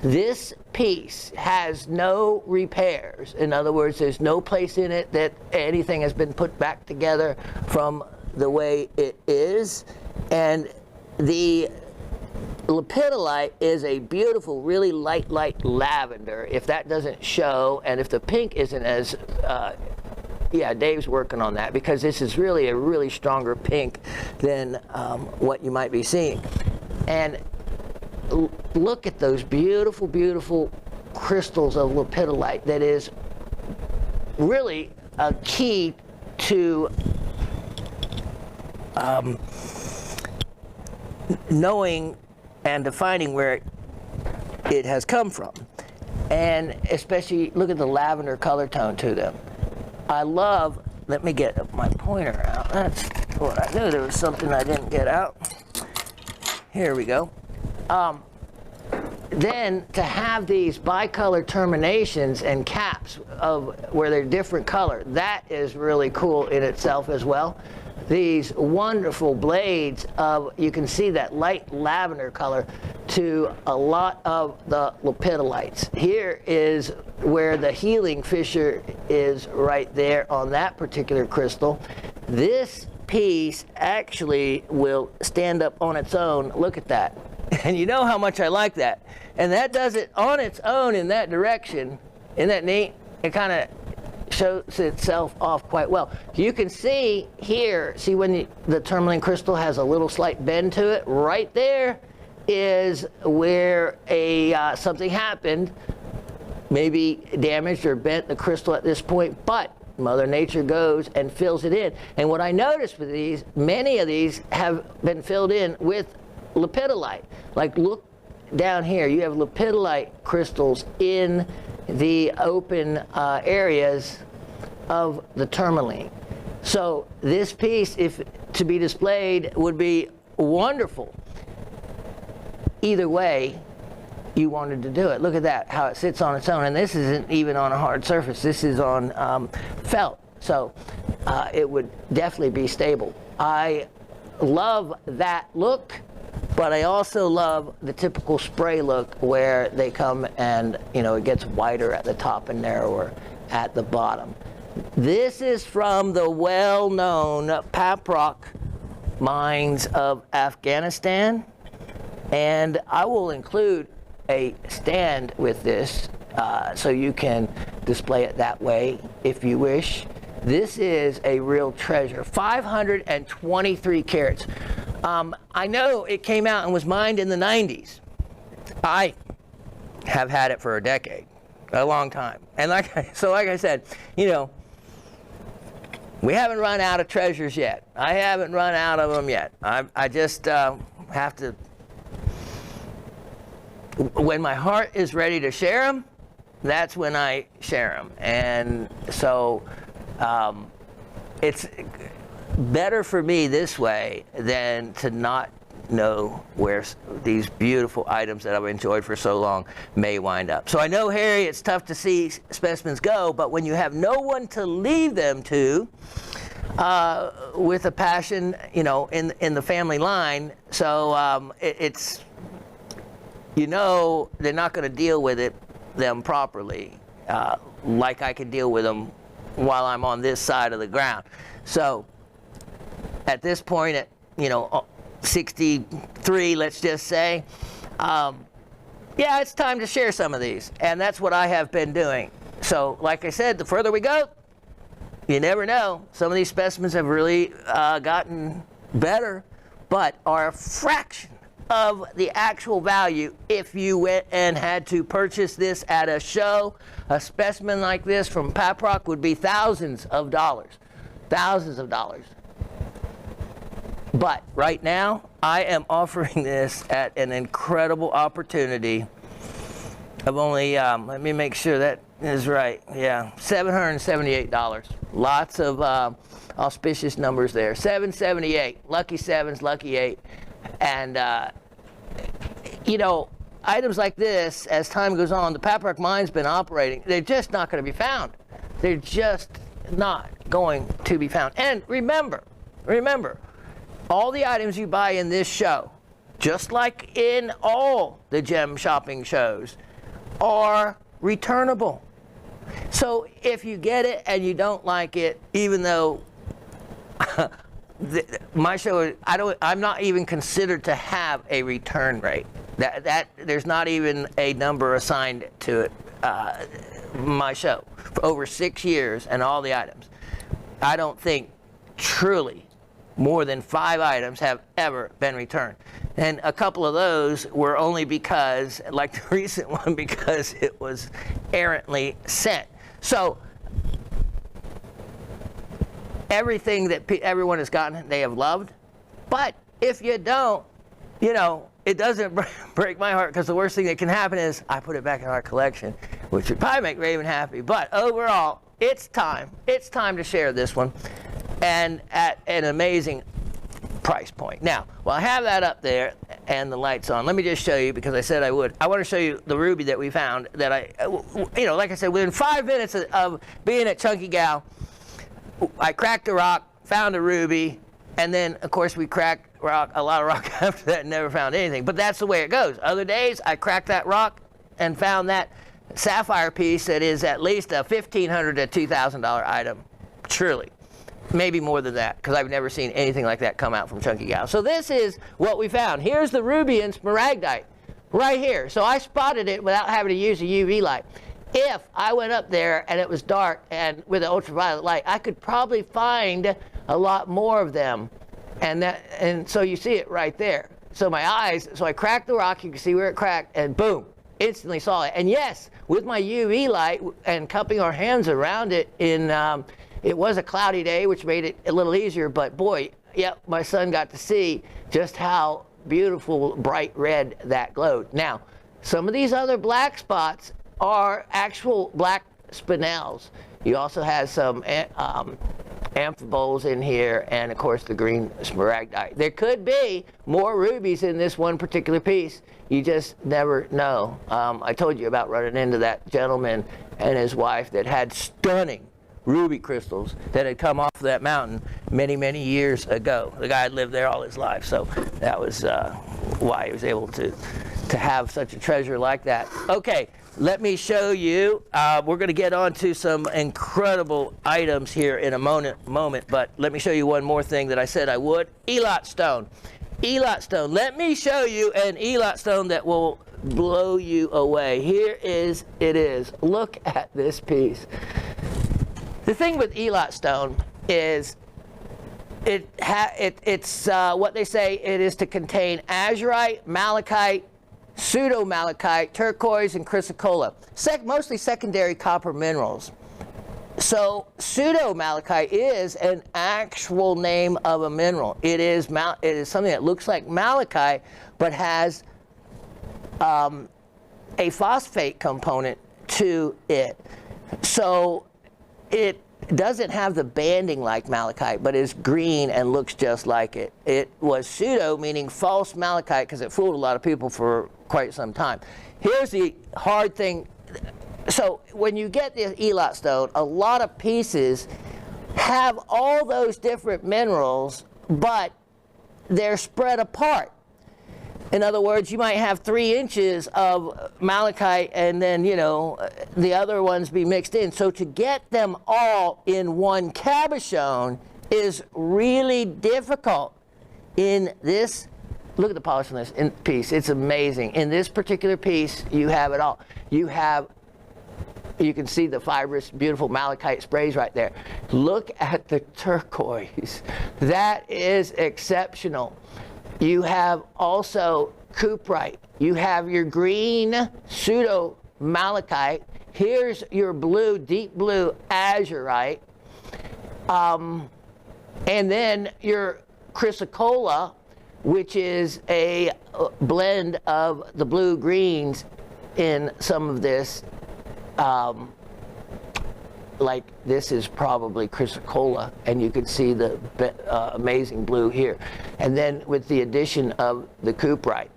This piece has no repairs. In other words, there's no place in it that anything has been put back together from the way it is. And the lepidolite is a beautiful, really light lavender. If that doesn't show, and if the pink isn't as, yeah, Dave's working on that, because this is really a really stronger pink than what you might be seeing. And look at those beautiful, beautiful crystals of lepidolite. That is really a key to knowing and defining where it has come from. And especially look at the lavender color tone to them. I love, let me get my pointer out. That's what I knew, there was something I didn't get out. Here we go. Then to have these bicolor terminations and caps of where they're different color, that is really cool in itself as well. These wonderful blades of, you can see that light lavender color to a lot of the lepidolites. Here is where the healing fissure is right there on that particular crystal. This piece actually will stand up on its own. Look at that. And you know how much I like that. And that does it on its own in that direction. Isn't that neat? It kind of shows itself off quite well. You can see here, see when the tourmaline crystal has a little slight bend to it? Right there is where something happened, maybe damaged or bent the crystal at this point, but Mother Nature goes and fills it in. And what I noticed with these, many of these have been filled in with lepidolite. Like look down here, you have lepidolite crystals in the open areas of the tourmaline. So this piece, if to be displayed, would be wonderful. Either way you wanted to do it. Look at that, how it sits on its own. And this isn't even on a hard surface. This is on felt. So it would definitely be stable. I love that look, but I also love the typical spray look where they come and, you know, it gets wider at the top and narrower at the bottom. This is from the well-known Paprock mines of Afghanistan. And I will include a stand with this so you can display it that way if you wish. This is a real treasure. 523 carats. I know it came out and was mined in the 90s. I have had it for a decade, a long time. And like I said, you know, we haven't run out of treasures yet. I haven't run out of them yet. I just have to, when my heart is ready to share them, that's when I share them. And so it's better for me this way than to not know where these beautiful items that I've enjoyed for so long may wind up. So I know, Harry, it's tough to see specimens go, but when you have no one to leave them to, with a passion, you know, in the family line, so it's, you know, they're not going to deal with them properly, like I can deal with them while I'm on this side of the ground. So at this point, at, you know, 63, let's just say, yeah, it's time to share some of these, and that's what I have been doing. So like I said, the further we go, you never know. Some of these specimens have really gotten better, but are a fraction of the actual value if you went and had to purchase this at a show. A specimen like this from Paprock would be thousands of dollars. Thousands of dollars. But right now, I am offering this at an incredible opportunity of only, let me make sure that is right, yeah, $778. Lots of auspicious numbers there. 778, lucky sevens, lucky 8. And, you know, items like this, as time goes on, the Paprock mine's been operating, they're just not going to be found. They're just not going to be found. And remember, all the items you buy in this show, just like in all the gem shopping shows, are returnable. So if you get it and you don't like it, even though my show, I'm not even considered to have a return rate. That there's not even a number assigned to it. My show for over 6 years and all the items, I don't think truly more than 5 items have ever been returned. And a couple of those were only because, like the recent one, because it was errantly sent. So everything that everyone has gotten, they have loved. But if you don't, you know, it doesn't break my heart, because the worst thing that can happen is I put it back in our collection, which would probably make Raven happy. But overall, it's time. It's time to share this one, and at an amazing price point. Now, while I have that up there and the lights on, let me just show you, because I said I would. I want to show you the ruby that we found that you know, like I said, within 5 minutes of being at Chunky Gal, I cracked a rock, found a ruby, and then, of course, we cracked a lot of rock after that and never found anything. But that's the way it goes. Other days, I cracked that rock and found that sapphire piece that is at least a $1,500 to $2,000 item. Surely. Maybe more than that, because I've never seen anything like that come out from Chunky Gal. So this is what we found. Here's the ruby and smaragdite right here. So I spotted it without having to use a UV light. If I went up there and it was dark and with an ultraviolet light, I could probably find a lot more of them. And so you see it right there. So my eyes, so I cracked the rock, you can see where it cracked, and boom, instantly saw it. And yes, with my UV light and cupping our hands around it it was a cloudy day, which made it a little easier, but boy, yep, my son got to see just how beautiful, bright red that glowed. Now, some of these other black spots are actual black spinels. You also have some amphiboles in here, and of course the green smaragdite. There could be more rubies in this one particular piece. You just never know. I told you about running into that gentleman and his wife that had stunning ruby crystals that had come off of that mountain many, many years ago. The guy had lived there all his life, so that was why he was able to have such a treasure like that. Okay, let me show you. We're going to get on to some incredible items here in a moment, but let me show you one more thing that I said I would. Elot stone. Elot stone. Let me show you an elot stone that will blow you away. Here it is. Look at this piece. The thing with elot stone is it's what they say it is to contain azurite, malachite, pseudo-malachite, turquoise, and chrysocolla, mostly secondary copper minerals. So pseudo-malachite is an actual name of a mineral. It is something that looks like malachite, but has a phosphate component to it. So it doesn't have the banding like malachite, but is green and looks just like it. It was pseudo, meaning false malachite, because it fooled a lot of people for quite some time. Here's the hard thing. So when you get the elot stone, a lot of pieces have all those different minerals, but they're spread apart. In other words, you might have 3 inches of malachite and then, you know, the other ones be mixed in. So to get them all in one cabochon is really difficult. In this, look at the polish on this piece. It's amazing. In this particular piece, you have it all. You can see the fibrous, beautiful malachite sprays right there. Look at the turquoise. That is exceptional. You have also cuprite. You have your green pseudo malachite. Here's your blue, deep blue azurite. And then your chrysocolla, which is a blend of the blue greens in some of this. Like this is probably chrysocolla, and you can see the amazing blue here. And then with the addition of the cuprite,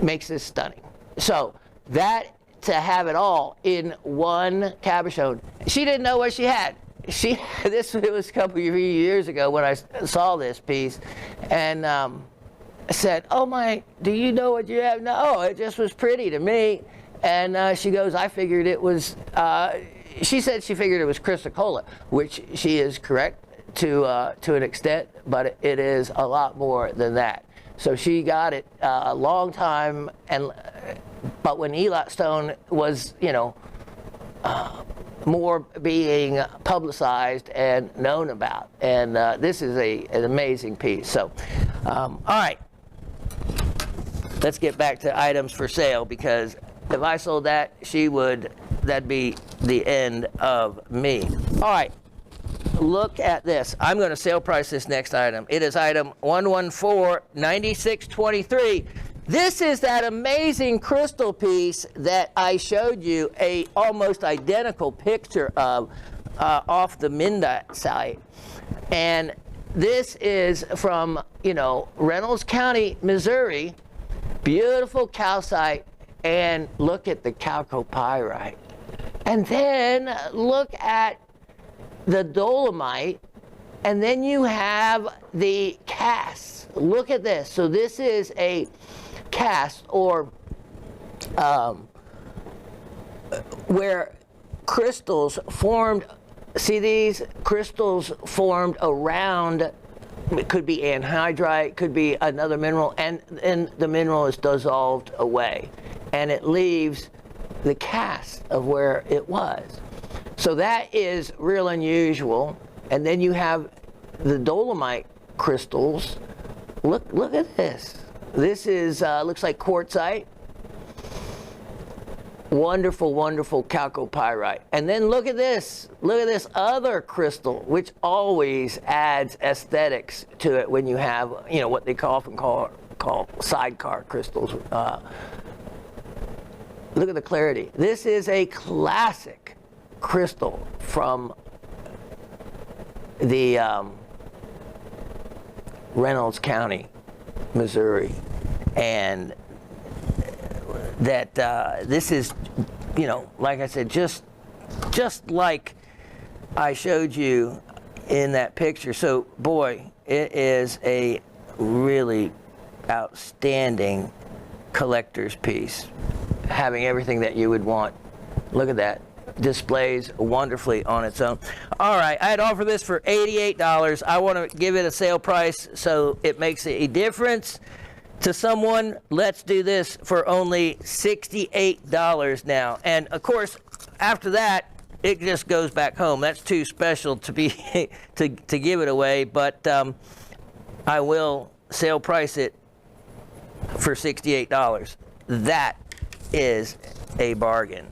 makes this stunning. So that, to have it all in one cabochon, she didn't know what she had. It was a couple of years ago when I saw this piece, and said, "Oh my, do you know what you have?" No, it just was pretty to me. And she goes, "I figured it was." She said she figured it was chrysocolla, which she is correct to an extent, but it is a lot more than that. So she got it a long time, but when elot stone was, you know, more being publicized and known about, and this is an amazing piece. So, all right, let's get back to items for sale, because if I sold that, that'd be the end of me. All right, look at this. I'm going to sale price this next item. It is item 114-9623. This is that amazing crystal piece that I showed you a almost identical picture of off the Minda site. And this is from, Reynolds County, Missouri. Beautiful calcite. And look at the chalcopyrite. And then look at the dolomite. And then you have the casts. Look at this. So this is a cast, or where crystals formed. See these crystals formed around. It could be anhydrite, could be another mineral, and the mineral is dissolved away, and it leaves the cast of where it was. So that is real unusual. And then you have the dolomite crystals. Look at this. This is looks like quartzite. Wonderful, wonderful chalcopyrite. And then look at this. Look at this other crystal, which always adds aesthetics to it when you have, what they often call sidecar crystals. Look at the clarity. This is a classic crystal from the Reynolds County, Missouri. And that this is, like I said, just like I showed you in that picture. So, boy, it is a really outstanding collector's piece, having everything that you would want. Look at that. Displays wonderfully on its own. All right, I had offered this for $88. I want to give it a sale price so it makes a difference to someone. Let's do this for only $68 now. And of course, after that, it just goes back home. That's too special to be to give it away. But I will sale price it for $68. That is a bargain.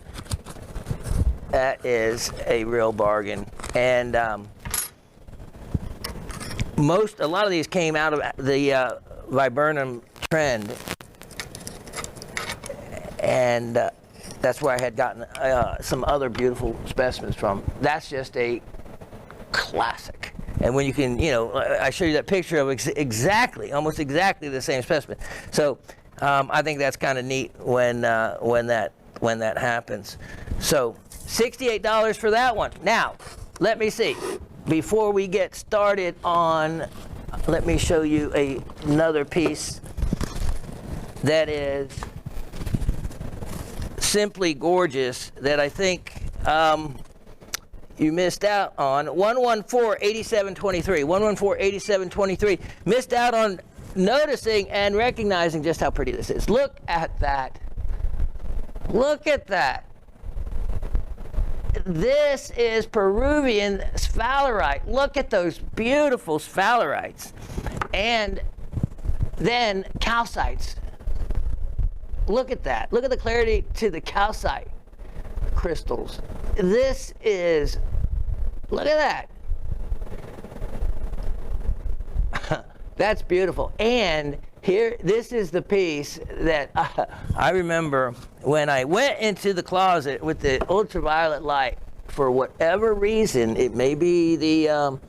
That is a real bargain. And a lot of these came out of the viburnum trend, and that's where I had gotten some other beautiful specimens from. That's just a classic. And when you can, I show you that picture of almost exactly the same specimen. So I think that's kind of neat when that happens. So $68 for that one. Now, let me see. Before we get started on, let me show you another piece that is simply gorgeous that I think you missed out on. 114-8723. 114-8723. Missed out on noticing and recognizing just how pretty this is. Look at that. Look at that. This is Peruvian sphalerite. Look at those beautiful sphalerites. And then calcites. Look at that. Look at the clarity to the calcite crystals. This is, look at that. That's beautiful. And here, this is the piece that I remember when I went into the closet with the ultraviolet light. For whatever reason, it may be the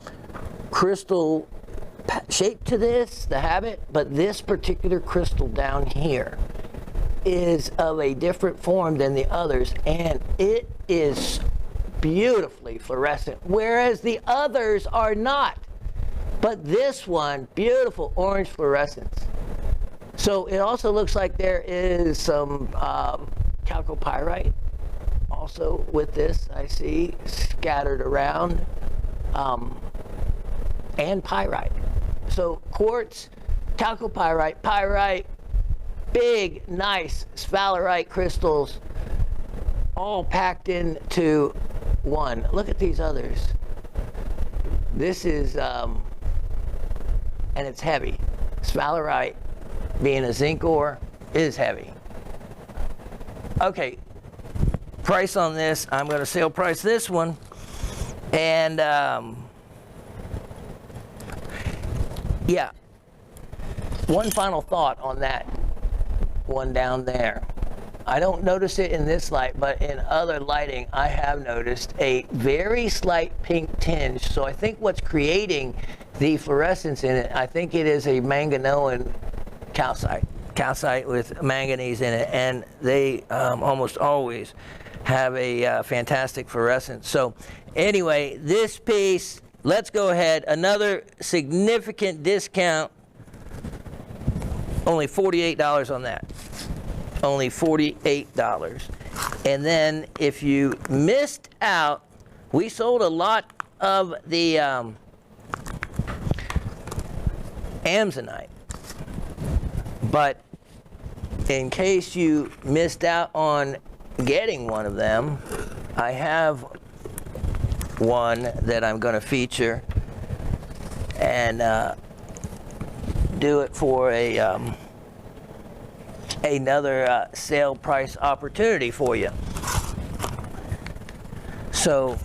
crystal shape to this, the habit, but this particular crystal down here is of a different form than the others, and it is beautifully fluorescent, whereas the others are not. But this one, beautiful orange fluorescence. So it also looks like there is some chalcopyrite also with this, I see, scattered around, and pyrite. So quartz, chalcopyrite, pyrite, big, nice sphalerite crystals, all packed into one. Look at these others. This is, and it's heavy. Sphalerite, being a zinc ore, is heavy. Okay, price on this, I'm going to sale price this one, and Yeah. One final thought on that one down there. I don't notice it in this light, but in other lighting, I have noticed a very slight pink tinge. So I think what's creating the fluorescence in it, I think it is a manganese calcite with manganese in it, and they almost always have a fantastic fluorescence. So anyway, this piece, let's go ahead, another significant discount, only $48 on that. Only $48. And then if you missed out, we sold a lot of the Amazonite. But in case you missed out on getting one of them, I have one that I'm going to feature and do it for another sale price opportunity for you. So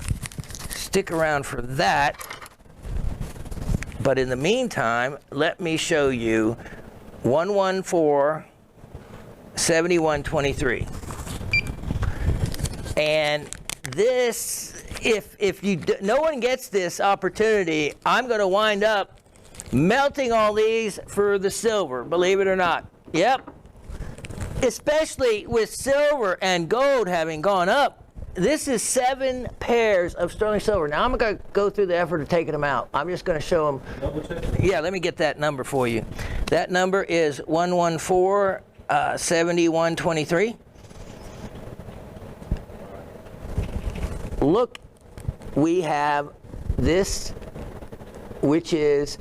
stick around for that. But in the meantime, let me show you 114-7123. And this, if you no one gets this opportunity, I'm going to wind up melting all these for the silver, believe it or not. Yep. Especially with silver and gold having gone up, this is 7 pairs of sterling silver. Now I'm going to go through the effort of taking them out. I'm just going to show them. Double check. Yeah, let me get that number for you. That number is 114-7123. Look, we have this, which is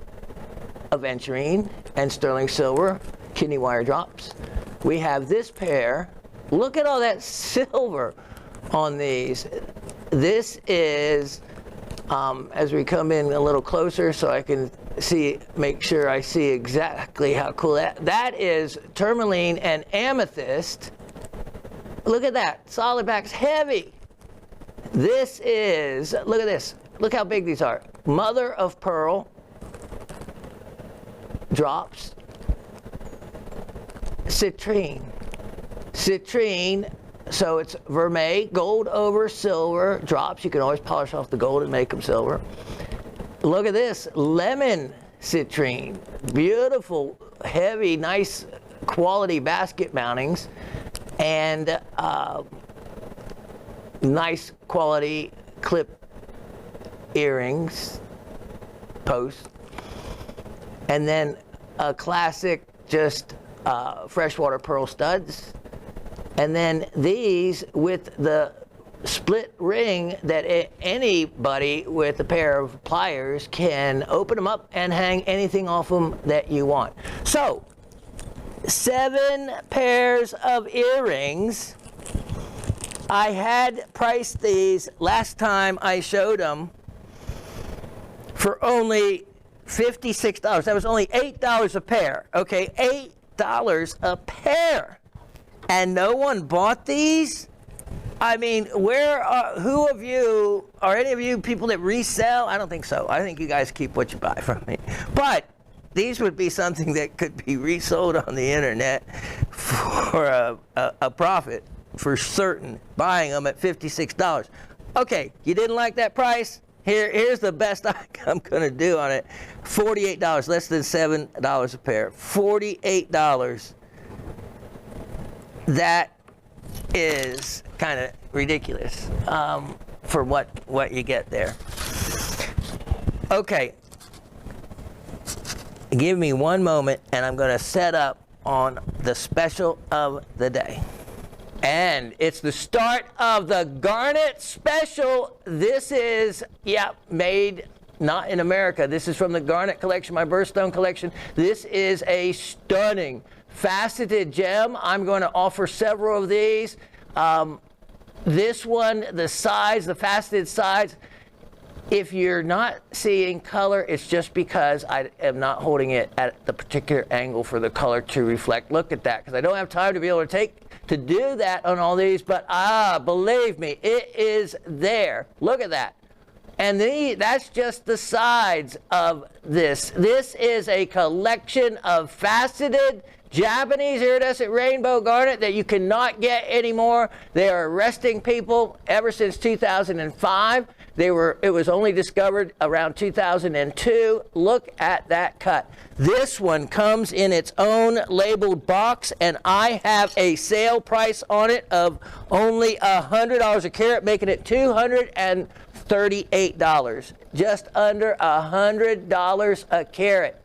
aventurine and sterling silver kidney wire drops. We have this pair. Look at all that silver on these. This is, as we come in a little closer so I can see, make sure I see exactly how cool that is tourmaline and amethyst. Look at that, solid backs, heavy. This is, look at this. Look how big these are. Mother of pearl drops. Citrine, so it's vermeil, gold over silver drops. You can always polish off the gold and make them silver. Look at this, lemon citrine. Beautiful, heavy, nice quality basket mountings. And nice quality clip earrings, post. And then a classic, just freshwater pearl studs, and then these with the split ring that anybody with a pair of pliers can open them up and hang anything off them that you want. So 7 pairs of earrings. I had priced these last time I showed them for only $56. That was only $8 a pair. Okay, $8 a pair, and no one bought these. I mean, who of you, are any of you people that resell? I don't think so. I think you guys keep what you buy from me. But these would be something that could be resold on the internet for a profit for certain, buying them at $56. Okay, you didn't like that price? Here's the best I'm going to do on it. $48, less than $7 a pair. $48. That is kind of ridiculous for what you get there. Okay. Give me one moment and I'm going to set up on the special of the day. And it's the start of the Garnet Special. This is, made not in America. This is from the Garnet collection, my birthstone collection. This is a stunning faceted gem. I'm going to offer several of these. This one, the sides, the faceted sides, if you're not seeing color, it's just because I am not holding it at the particular angle for the color to reflect. Look at that, because I don't have time to be able to do that on all these, but believe me, it is there. Look at that. And that's just the sides of this. This is a collection of faceted Japanese iridescent rainbow garnet that you cannot get anymore. They are arresting people ever since 2005. It was only discovered around 2002. Look at that cut. This one comes in its own labeled box, and I have a sale price on it of only $100 a carat, making it $238. Just under $100 a carat.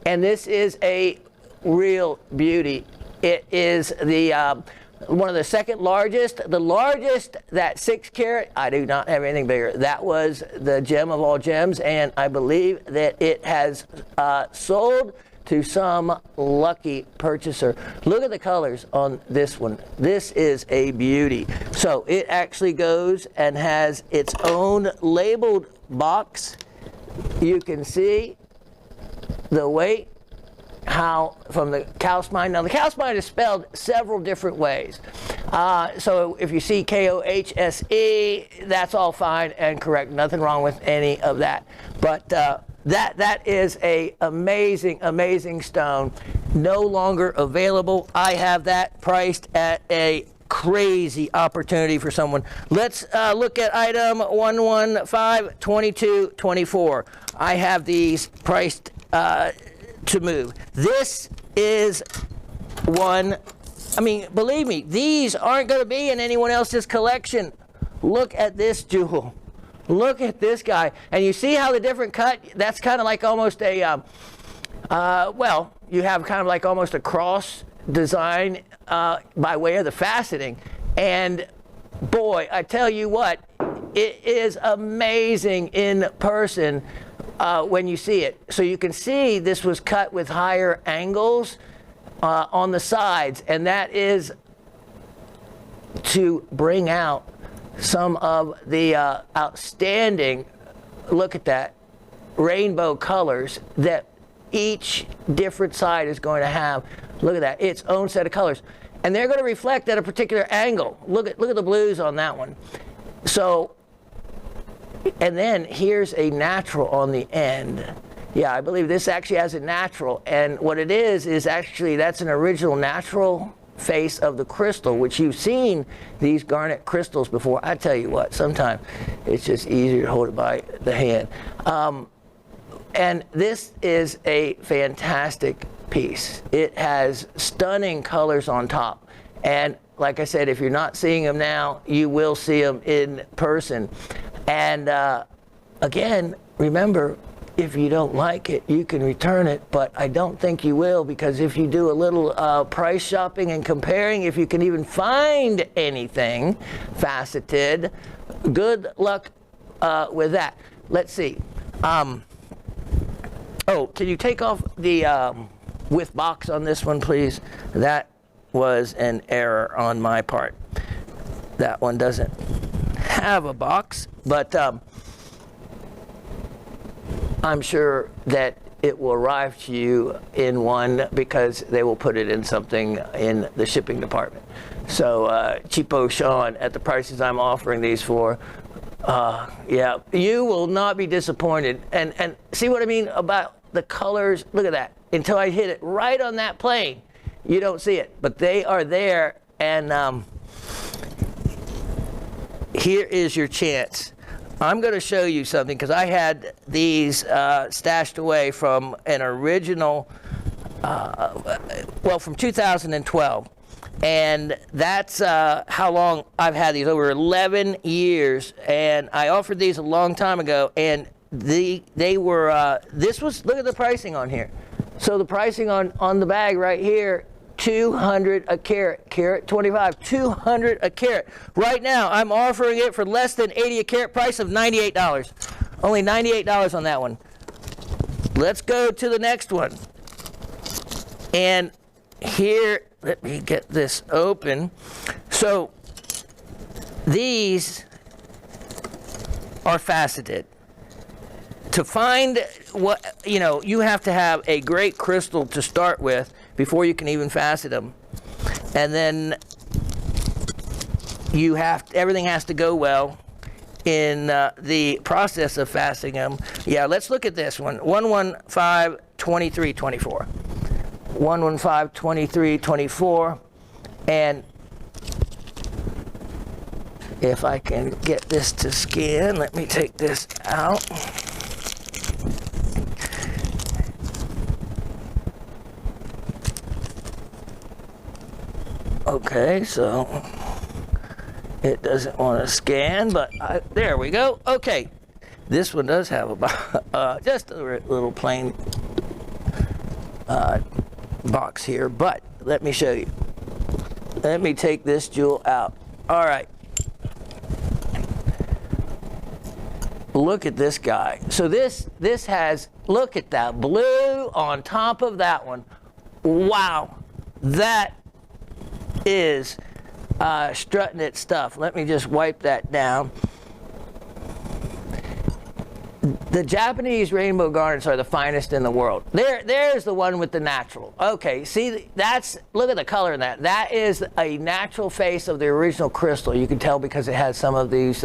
And this is a real beauty. It is the one of the second largest. The largest, that 6 carat, I do not have anything bigger. That was the gem of all gems, and I believe that it has sold to some lucky purchaser. Look at the colors on this one. This is a beauty. So it actually goes and has its own labeled box. You can see the weight, how from the calcimine. Now the calcimine is spelled several different ways. So if you see Kohse, that's all fine and correct. Nothing wrong with any of that. But that is a amazing stone. No longer available. I have that priced at a crazy opportunity for someone. Let's look at item 1152224. I have these priced to move. This is one, I mean, believe me, these aren't going to be in anyone else's collection. Look at this jewel. Look at this guy. And you see how the different cut, that's kind of like almost a, well, you have kind of like almost a cross design by way of the faceting. And boy, I tell you what, it is amazing in person. When you see it. So you can see this was cut with higher angles on the sides, and that is to bring out some of the outstanding, look at that, rainbow colors that each different side is going to have. Look at that, its own set of colors. And they're going to reflect at a particular angle. Look at the blues on that one. So, and then here's a natural on the end. Yeah, I believe this actually has a natural. And what it is actually, that's an original natural face of the crystal, which you've seen these garnet crystals before. I tell you what, sometimes it's just easier to hold it by the hand. And this is a fantastic piece. It has stunning colors on top. And like I said, if you're not seeing them now, you will see them in person. And again, remember, if you don't like it, you can return it, but I don't think you will, because if you do a little price shopping and comparing, if you can even find anything faceted, good luck with that. Let's see. Oh, can you take off the with box on this one, please? That was an error on my part. That one doesn't have a box, but I'm sure that it will arrive to you in one, because they will put it in something in the shipping department. So cheapo Shawn, at the prices I'm offering these for, yeah, you will not be disappointed. And see what I mean about the colors? Look at that. Until I hit it right on that plane, you don't see it, but they are there. And here is your chance. I'm going to show you something, because I had these stashed away from an original, well, from 2012. And that's how long I've had these, over 11 years. And I offered these a long time ago, and they were, this was, look at the pricing on here. So the pricing on the bag right here, $200 a carat, carat 25, $200 a carat. Right now, I'm offering it for less than $80 a carat, price of $98. Only $98 on that one. Let's go to the next one. And here, let me get this open. So these are faceted. To find what, you know, you have to have a great crystal to start with before you can even facet them. And then you have, everything has to go well. in the process of fastening them. Yeah, let's look at this one. 115, 23, 24. 115, 23, 24. And if I can get this to scan, let me take this out. Okay, so it doesn't want to scan, but there we go. Okay, this one does have about just a little plain box here, but let me show you. Let me take this jewel out. All right. Look at this guy. So this has, look at that blue on top of that one. Wow, that is strutting it stuff. Let me just wipe that down. The Japanese rainbow garnets are the finest in the world. There's the one with the natural. Okay, see, look at the color in that. That is a natural face of the original crystal. You can tell because it has some of these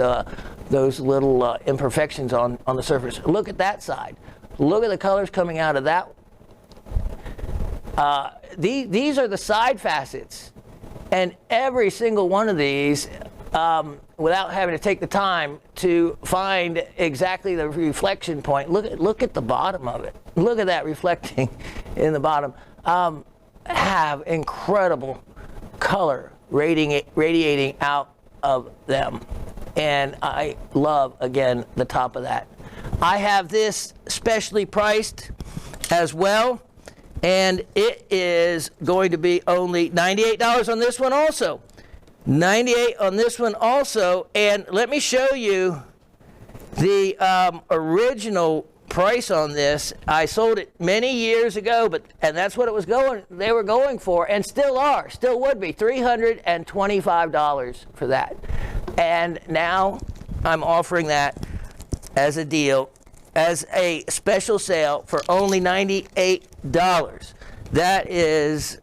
those little imperfections on the surface. Look at that side. Look at the colors coming out of that. These are the side facets, and every single one of these, without having to take the time to find exactly the reflection point. Look at the bottom of it. Look at that reflecting in the bottom. Have incredible color radiating out of them. And I love, again, the top of that. I have this specially priced as well, and it is going to be only $98 on this one also. $98 on this one also, and let me show you the original price on this. I sold it many years ago, and that's what they were going for, and still would be $325 for that. And now I'm offering that as a deal, as a special sale for only $98. That is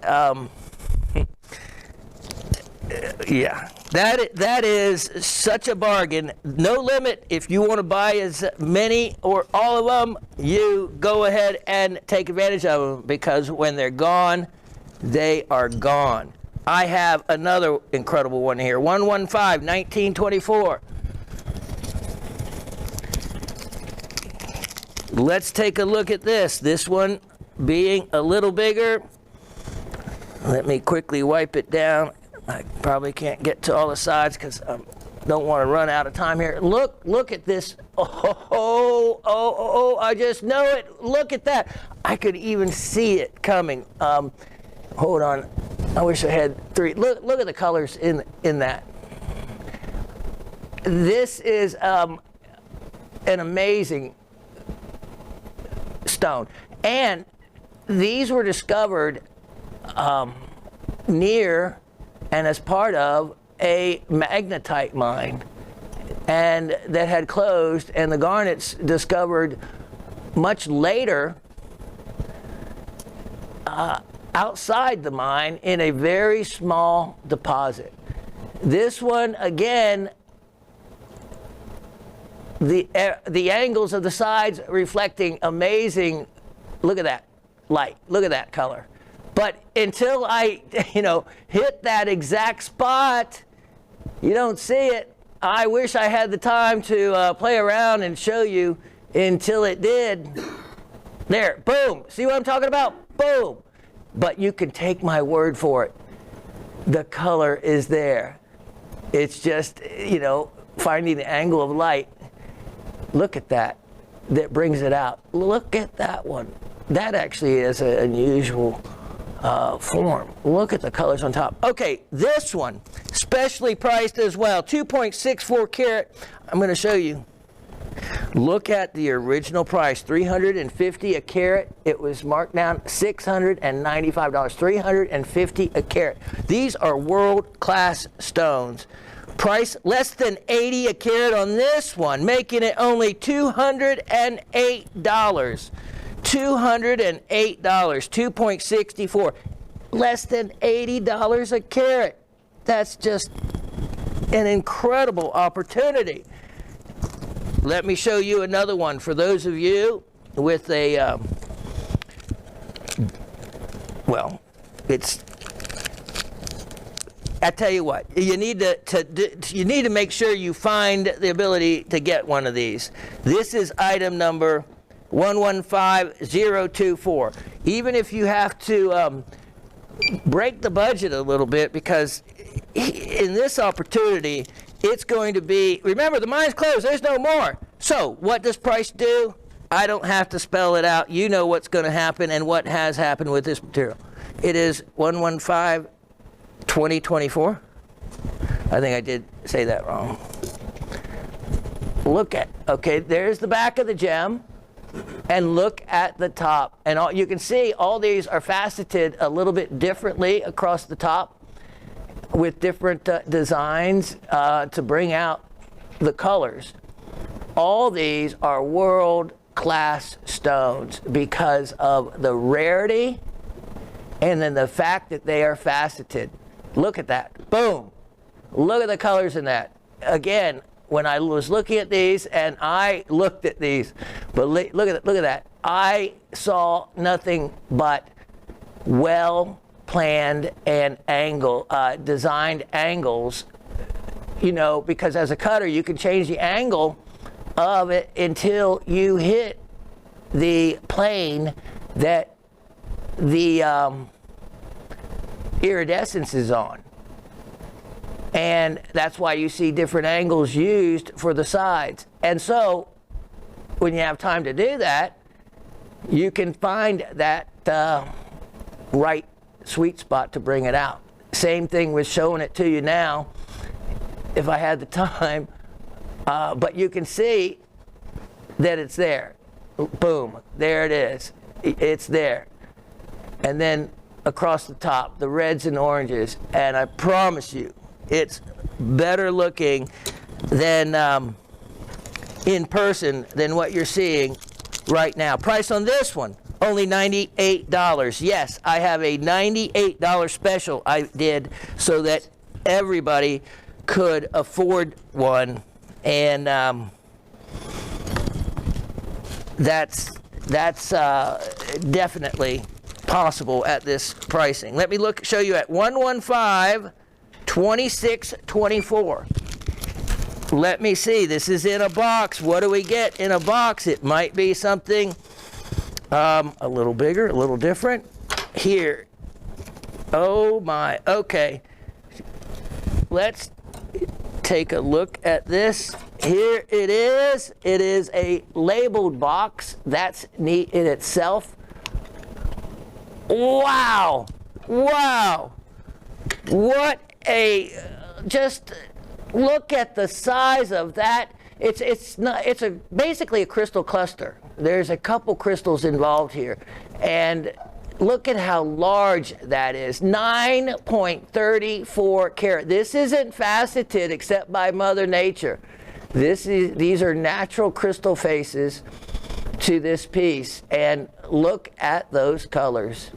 yeah, that is such a bargain. No limit. If you want to buy as many or all of them, you go ahead and take advantage of them, because when they're gone, they are gone. I have another incredible one here. 115, 1924. Let's take a look at this. This one being a little bigger. Let me quickly wipe it down. I probably can't get to all the sides because I don't want to run out of time here. Look at this. Oh, I just know it. Look at that. I could even see it coming. Hold on. I wish I had three. Look at the colors in that. This is an amazing stone. And these were discovered near and as part of a magnetite mine, and that had closed, and the garnets discovered much later outside the mine in a very small deposit. This one, again, the angles of the sides reflecting amazing. Look at that light. Look at that color. But until I, hit that exact spot, you don't see it. I wish I had the time to play around and show you until it did. There, boom. See what I'm talking about? Boom. But you can take my word for it. The color is there. It's just, finding the angle of light. Look at that. That brings it out. Look at that one. That actually is an unusual form. Look at the colors on top. Okay, this one, specially priced as well, 2.64 carat. I'm going to show you. Look at the original price, $350 a carat. It was marked down $695, $350 a carat. These are world-class stones. Price less than $80 a carat on this one, making it only $208. $208, 2.64, less than $80 a carat. That's just an incredible opportunity. Let me show you another one for those of you with a, well, it's, I tell you what, you need to make sure you find the ability to get one of these. This is item number 115024. Even if you have to break the budget a little bit, because in this opportunity, it's going to be, remember, the mine's closed, there's no more. So what does price do? I don't have to spell it out. You know what's going to happen and what has happened with this material. It is 115-2024. I think I did say that wrong. Look at, okay, there's the back of the gem, and look at the top. And you can see all these are faceted a little bit differently across the top, with different designs to bring out the colors. All these are world-class stones because of the rarity and then the fact that they are faceted. Look at that. Boom. Look at the colors in that. Again, when I was looking at these, and I looked at these, but look at that. I saw nothing but well-planned and designed angles, you know, because as a cutter you can change the angle of it until you hit the plane that the iridescence is on. And that's why you see different angles used for the sides. And so when you have time to do that, you can find that right sweet spot to bring it out. Same thing with showing it to you now, if I had the time. But you can see that it's there. Boom, there it is. It's there. And then across the top, the reds and oranges. And I promise you, it's better looking than in person than what you're seeing right now. Price on this one, only $98. Yes, I have a $98 special I did so that everybody could afford one. And that's definitely possible at this pricing. Let me show you at 115-2624. Let me see. This is in a box. What do we get in a box? It might be something a little bigger, a little different. Here. Oh my. Okay. Let's take a look at this. Here it is. It is a labeled box. That's neat in itself. Wow. Wow. What a, just look at the size of that. It's basically a crystal cluster. There's a couple crystals involved here. And look at how large that is. 9.34 carat. This isn't faceted except by Mother Nature. These are natural crystal faces to this piece. And look at those colors.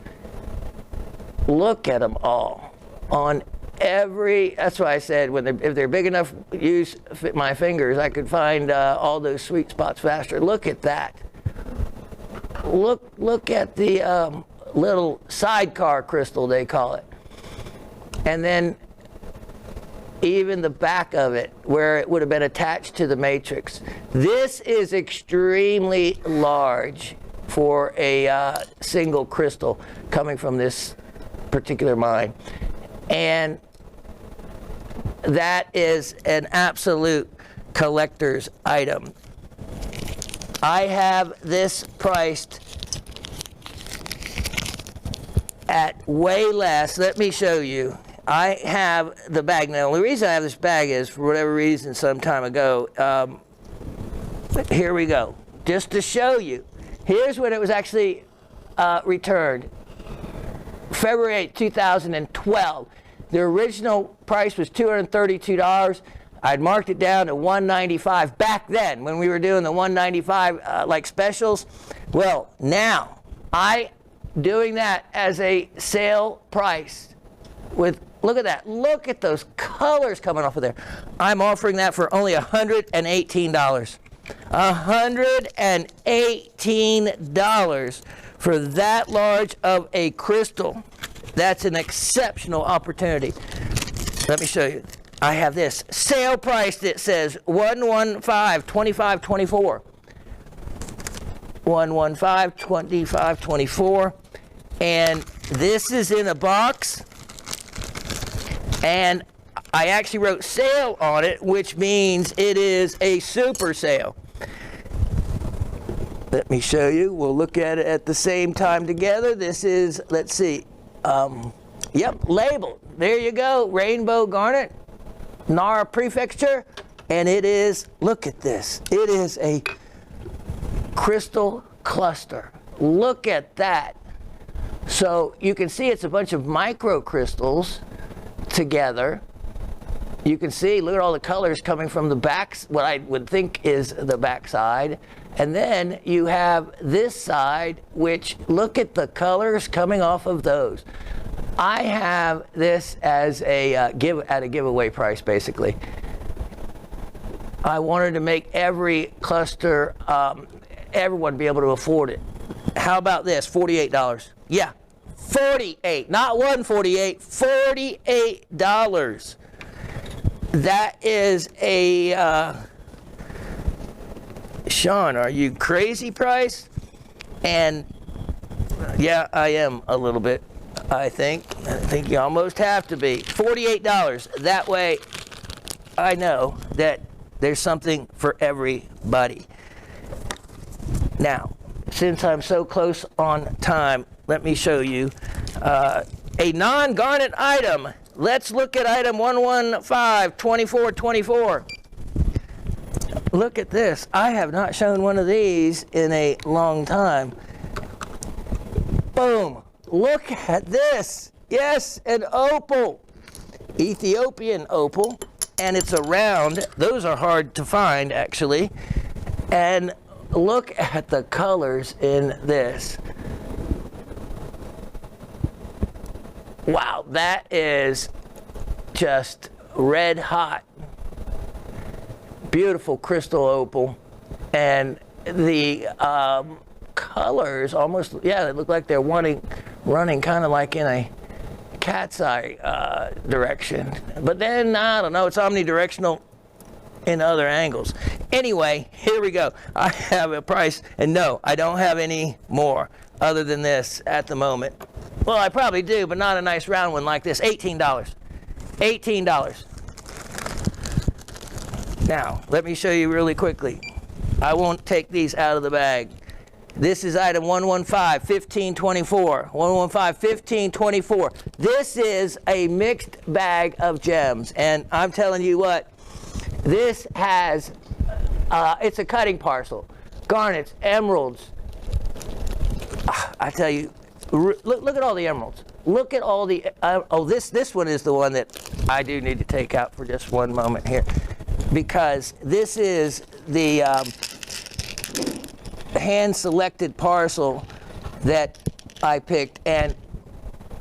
Look at them all. On every, that's why I said if they're big enough, fit my fingers, I could find all those sweet spots faster. Look at that. Look at the little sidecar crystal, they call it. And then even the back of it, where it would have been attached to the matrix. This is extremely large for a single crystal coming from this particular mine. And that is an absolute collector's item. I have this priced at way less. Let me show you. I have the bag. Now, the only reason I have this bag is, for whatever reason, some time ago, here we go. Just to show you. Here's when it was actually returned. February 8, 2012. The original price was $232. I'd marked it down to $195 back then when we were doing the $195 like specials. Well, now doing that as a sale price with, look at that. Look at those colors coming off of there. I'm offering that for only $118. $118 for that large of a crystal. That's an exceptional opportunity. Let me show you. I have this sale price that says $115, $25.24. $115, $25.24. And this is in a box. And I actually wrote sale on it, which means it is a super sale. Let me show you. We'll look at it at the same time together. This is, let's see. Yep, labeled. There you go. Rainbow garnet. Nara prefixture. And it is, look at this. It is a crystal cluster. Look at that. So you can see it's a bunch of microcrystals together. You can see, look at all the colors coming from the back, what I would think is the back side. And then you have this side, which look at the colors coming off of those. I have this as a at a giveaway price, basically. I wanted to make every cluster, everyone be able to afford it. How about this? $48. Yeah, 48, not $148, $48. That is a Shawn, are you crazy price? And yeah, I am a little bit. I think you almost have to be. $48. That way, I know that there's something for everybody. Now, since I'm so close on time, let me show you a non-garnet item. Let's look at item 115-2424. Look at this. I have not shown one of these in a long time. Boom. Look at this. Yes, an opal. Ethiopian opal. And it's a round. Those are hard to find, actually. And look at the colors in this. Wow, that is just red hot. Beautiful crystal opal. And the colors almost, yeah, they look like they're running kind of like in a cat's eye direction. But then, I don't know, it's omnidirectional in other angles. Anyway, here we go. I have a price, and no, I don't have any more other than this at the moment. Well, I probably do, but not a nice round one like this. $18. $18. Now, let me show you really quickly. I won't take these out of the bag. This is item 115-1524. 115-1524. This is a mixed bag of gems, and I'm telling you what, this has, it's a cutting parcel. Garnets, emeralds. I tell you, look at all the emeralds. Look at all the, this one is the one that I do need to take out for just one moment here, because this is the hand-selected parcel that I picked. And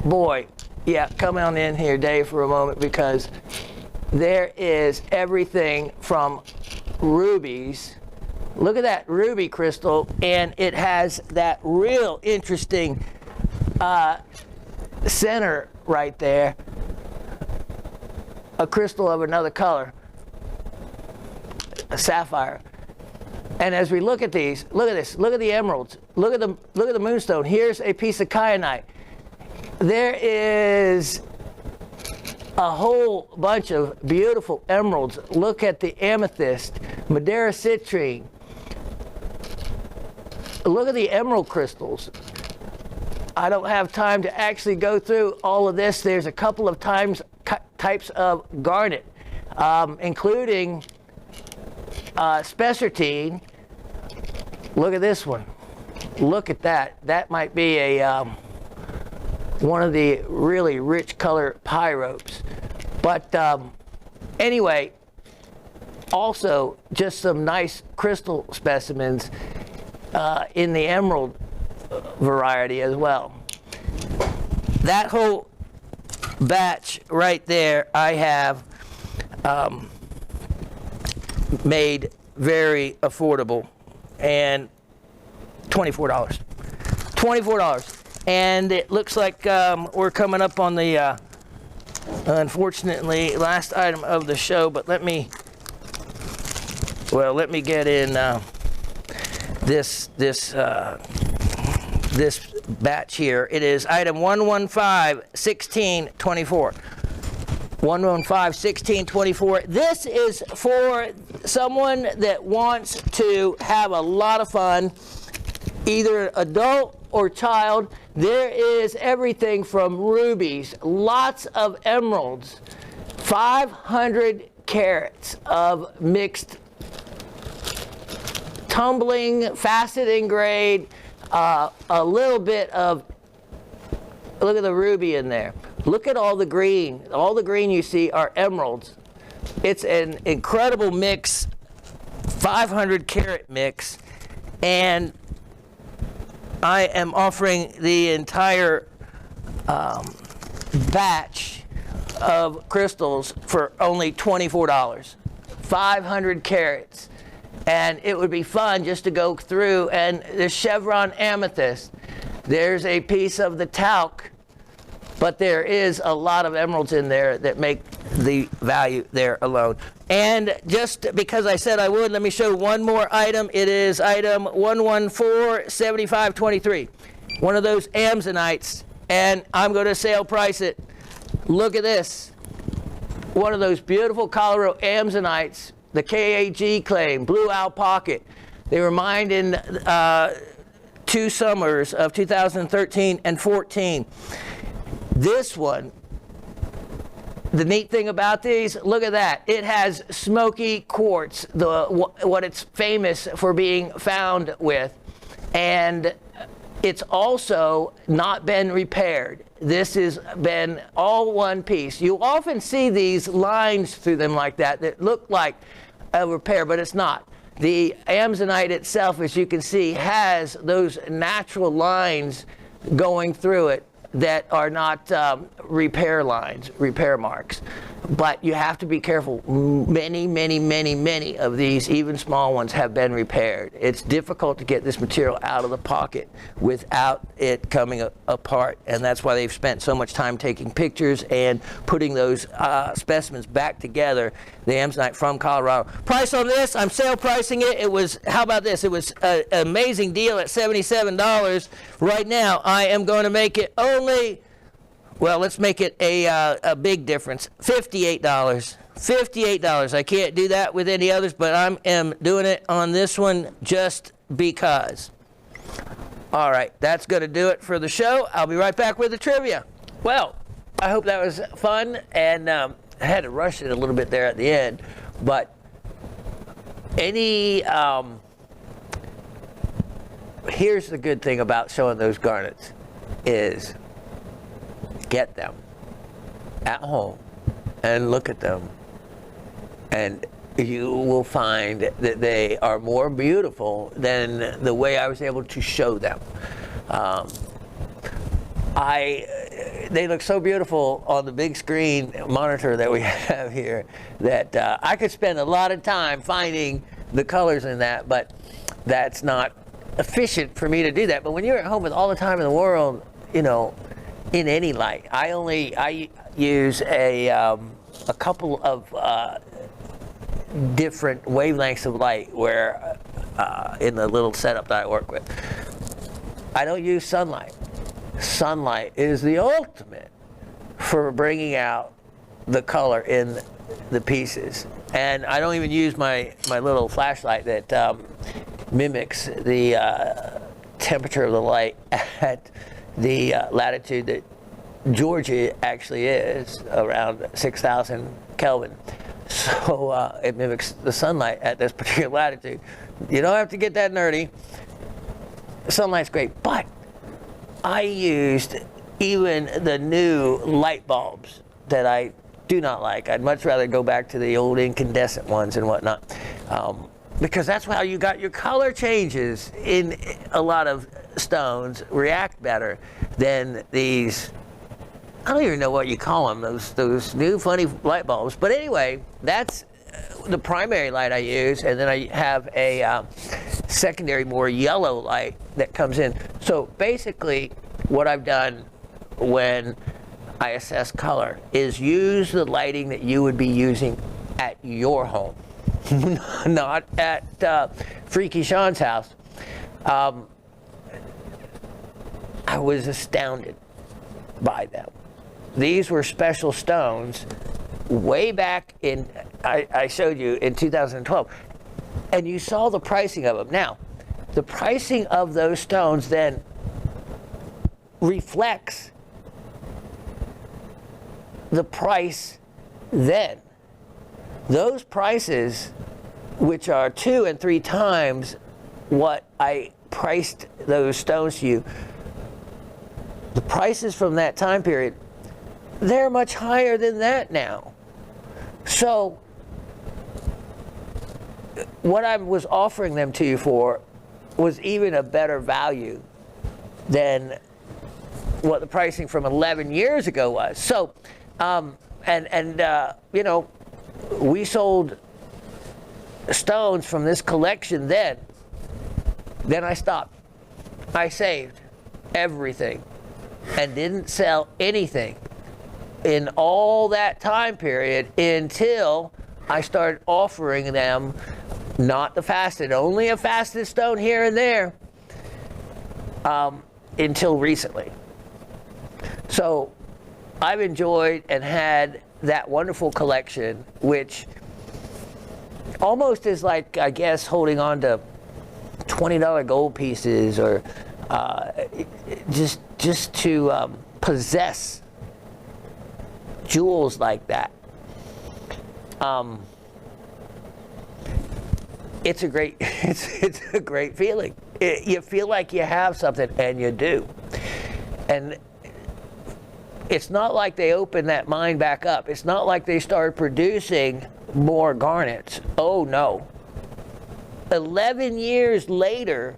boy, yeah, come on in here, Dave, for a moment, because there is everything from rubies. Look at that ruby crystal, and it has that real interesting center right there. A crystal of another color, a sapphire. And as we look at these, look at this. Look at the emeralds. Look at the moonstone. Here's a piece of kyanite. There is a whole bunch of beautiful emeralds. Look at the amethyst, Madeira citrine. Look at the emerald crystals. I don't have time to actually go through all of this. There's a couple of types of garnet, including spessartine. Look at this one. Look at that. That might be a one of the really rich color pyropes. But anyway, also just some nice crystal specimens in the emerald variety as well. That whole batch right there, I have made very affordable, and $24. $24. And it looks like we're coming up on the, unfortunately, last item of the show, but let me get in this batch here. It is item 115-1624. 115-1624. This is for someone that wants to have a lot of fun, either adult or child. There is everything from rubies, lots of emeralds, 500 carats of mixed tumbling, facet engraved, a little bit of, look at the ruby in there. Look at all the green. All the green you see are emeralds. It's an incredible mix, 500 carat mix, and I am offering the entire batch of crystals for only $24. 500 carats. And it would be fun just to go through, and the chevron amethyst, there's a piece of the talc, but there is a lot of emeralds in there that make the value there alone. And just because I said I would, let me show one more item. It is item 114-7523. One of those Amazonites, and I'm going to sale price it. Look at this. One of those beautiful Colorado Amazonites, the KAG claim, Blue Owl Pocket. They were mined in 2 summers of 2013 and 14. This one, the neat thing about these, look at that. It has smoky quartz, what it's famous for being found with. And it's also not been repaired. This has been all one piece. You often see these lines through them like that look like a repair, but it's not. The Amazonite itself, as you can see, has those natural lines going through it that are not repair lines, repair marks. But you have to be careful. Many of these, even small ones, have been repaired. It's difficult to get this material out of the pocket without it coming apart, and that's why they've spent so much time taking pictures and putting those specimens back together. The Amazonite from Colorado. Price on this, I'm sale pricing it. It was, how about this? It was an amazing deal at $77. Right now, I am going to make it only, well, let's make it a big difference. $58. $58. I can't do that with any others, but I am doing it on this one just because. All right, that's going to do it for the show. I'll be right back with the trivia. Well, I hope that was fun, and I had to rush it a little bit there at the end, but here's the good thing about showing those garnets is get them at home and look at them, and you will find that they are more beautiful than the way I was able to show them. They look so beautiful on the big screen monitor that we have here that I could spend a lot of time finding the colors in that, but that's not efficient for me to do that. But when you're at home with all the time in the world, you know, in any light, I use a couple of different wavelengths of light where in the little setup that I work with. I don't use sunlight. Sunlight is the ultimate for bringing out the color in the pieces. And I don't even use my little flashlight that mimics the temperature of the light at the latitude that Georgia actually is, around 6,000 Kelvin. So it mimics the sunlight at this particular latitude. You don't have to get that nerdy. Sunlight's great, but I used even the new light bulbs that I do not like. I'd much rather go back to the old incandescent ones and whatnot, because that's how you got your color changes in a lot of stones react better than these. I don't even know what you call them, those new funny light bulbs. But anyway, that's the primary light I use, and then I have a secondary, more yellow light that comes in. So basically, what I've done when I assess color is use the lighting that you would be using at your home, not at Freaky Shawn's house. I was astounded by them. These were special stones way back in, I showed you in 2012, and you saw the pricing of them. Now, the pricing of those stones then reflects the price then. Those prices, which are 2 and 3 times what I priced those stones to you, the prices from that time period, they're much higher than that now. So what I was offering them to you for was even a better value than what the pricing from 11 years ago was. So, you know, we sold stones from this collection then. Then I stopped. I saved everything and didn't sell anything in all that time period until I started offering them not the faceted, only a faceted stone here and there, until recently. So I've enjoyed and had that wonderful collection, which almost is like, I guess, holding on to $20 gold pieces, or just to possess jewels like that. It's a great it's a great feeling. You feel like you have something, and you do. And it's not like they opened that mine back up. It's not like they started producing more garnets. Oh no. 11 years later,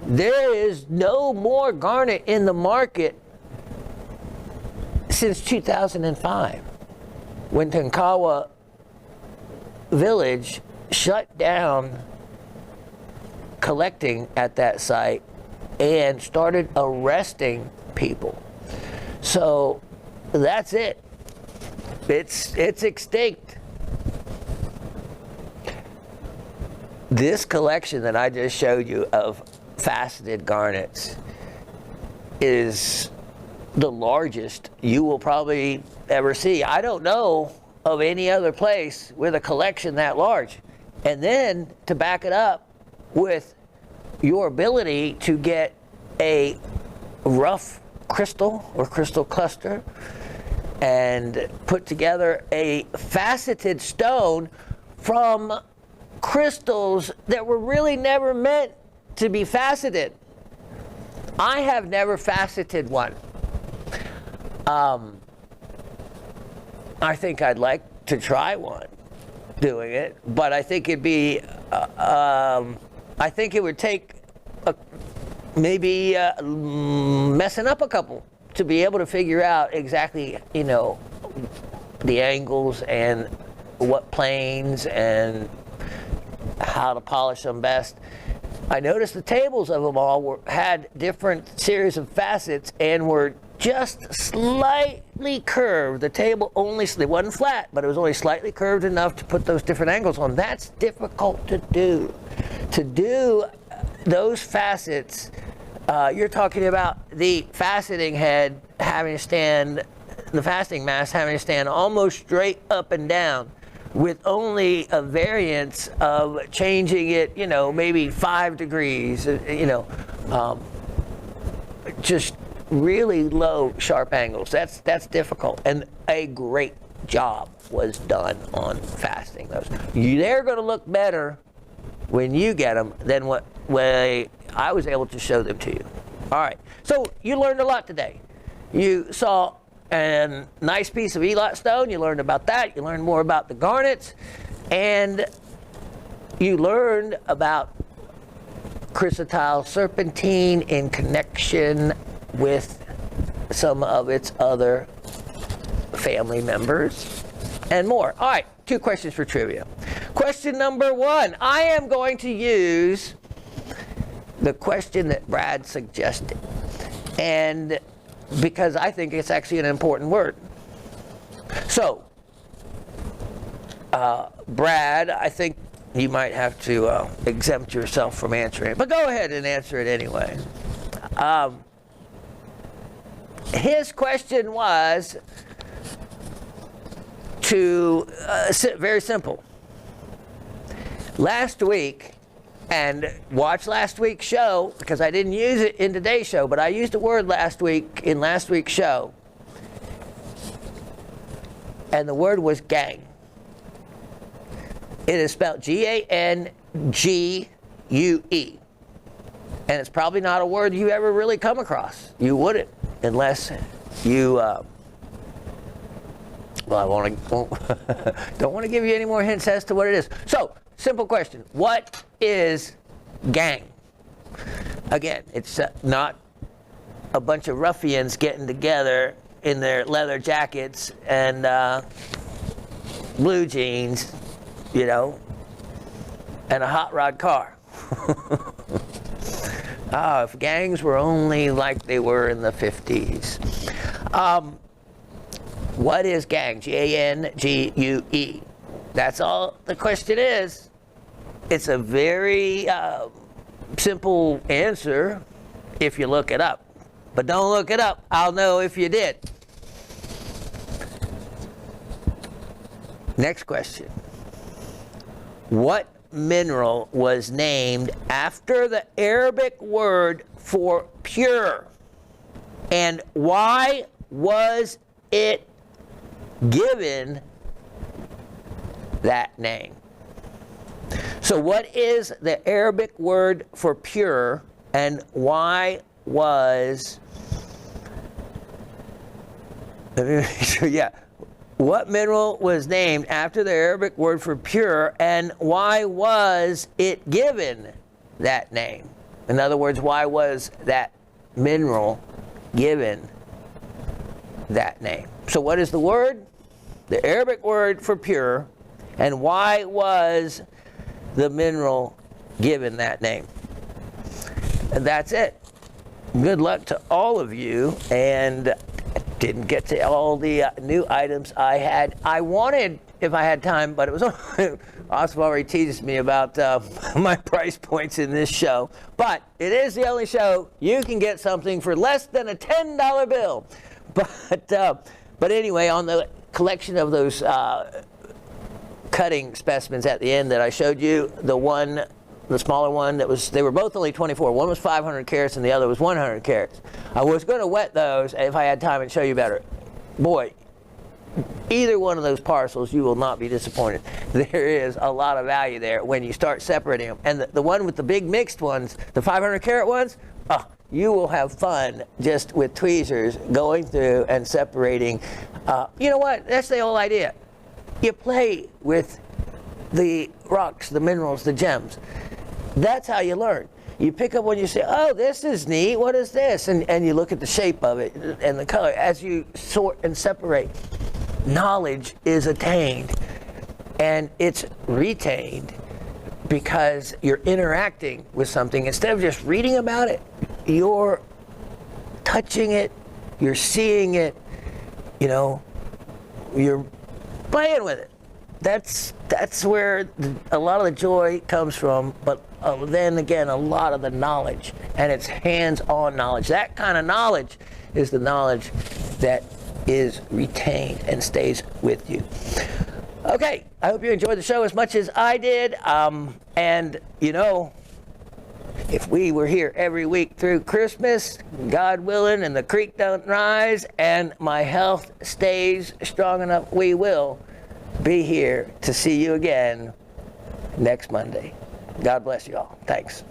there is no more garnet in the market since 2005, when Tonkawa Village shut down collecting at that site and started arresting people. So that's it. It's extinct. This collection that I just showed you of faceted garnets is the largest you will probably ever see. I don't know of any other place with a collection that large. And then to back it up with your ability to get a rough crystal or crystal cluster and put together a faceted stone from crystals that were really never meant to be faceted. I have never faceted one. I think I'd like to try one doing it, but I think it'd be, I think it would take maybe messing up a couple to be able to figure out exactly, you know, the angles and what planes and how to polish them best. I noticed the tables of them all had different series of facets and were just slightly curved. The table only, it wasn't flat, but it was only slightly curved enough to put those different angles on. That's difficult to do. To do those facets, you're talking about the faceting head having to stand, the faceting mass having to stand almost straight up and down, with only a variance of changing it, you know, maybe 5 degrees, you know, just really low sharp angles. That's difficult, and a great job was done on faceting those. They're going to look better when you get them than what way I was able to show them to you. All right, so you learned a lot today. You saw a nice piece of elot stone. You learned about that. You learned more about the garnets, and you learned about chrysotile serpentine in connection with some of its other family members and more. All right, 2 questions for trivia. Question number 1. I am going to use the question that Brad suggested. And because I think it's actually an important word. So, Brad, I think you might have to exempt yourself from answering it. But go ahead and answer it anyway. His question was very simple. Last week, and watch last week's show, because I didn't use it in today's show, but I used a word last week in last week's show. And the word was gang. It is spelled Gangue. And it's probably not a word you ever really come across. You wouldn't, unless you, well, I don't want to give you any more hints as to what it is. So, simple question. What is gang? Again, it's not a bunch of ruffians getting together in their leather jackets and blue jeans, you know, and a hot rod car. If gangs were only like they were in the 50s. What is gang? Gangue. That's all the question is. It's a very simple answer if you look it up. But don't look it up. I'll know if you did. Next question. What mineral was named after the Arabic word for pure? And why was it given that name? So what is the Arabic word for pure, and why was, what mineral was named after the Arabic word for pure, and why was it given that name? In other words, why was that mineral given that name? So what is the word? The Arabic word for pure, and why was the mineral given that name? And that's it. Good luck to all of you, and didn't get to all the new items I had. I wanted, if I had time, but it was Oswald already teases me about my price points in this show. But it is the only show you can get something for less than a $10 bill. But anyway, on the collection of those cutting specimens at the end that I showed you, the smaller one, they were both only 24. One was 500 carats and the other was 100 carats. I was going to wet those if I had time and show you better. Boy, either one of those parcels, you will not be disappointed. There is a lot of value there when you start separating them. And the one with the big mixed ones, the 500 carat ones, you will have fun just with tweezers going through and separating. You know what? That's the whole idea. You play with the rocks, the minerals, the gems. That's how you learn. You pick up one, you say, oh, this is neat. What is this? And you look at the shape of it and the color. As you sort and separate, knowledge is attained. And it's retained because you're interacting with something. Instead of just reading about it, you're touching it, you're seeing it, you know, you're playing with it. That's where a lot of the joy comes from, but then again, a lot of the knowledge, and it's hands-on knowledge. That kind of knowledge is the knowledge that is retained and stays with you. Okay, I hope you enjoyed the show as much as I did, and you know, if we were here every week through Christmas, God willing, and the creek don't rise, and my health stays strong enough, we will be here to see you again next Monday. God bless you all. Thanks.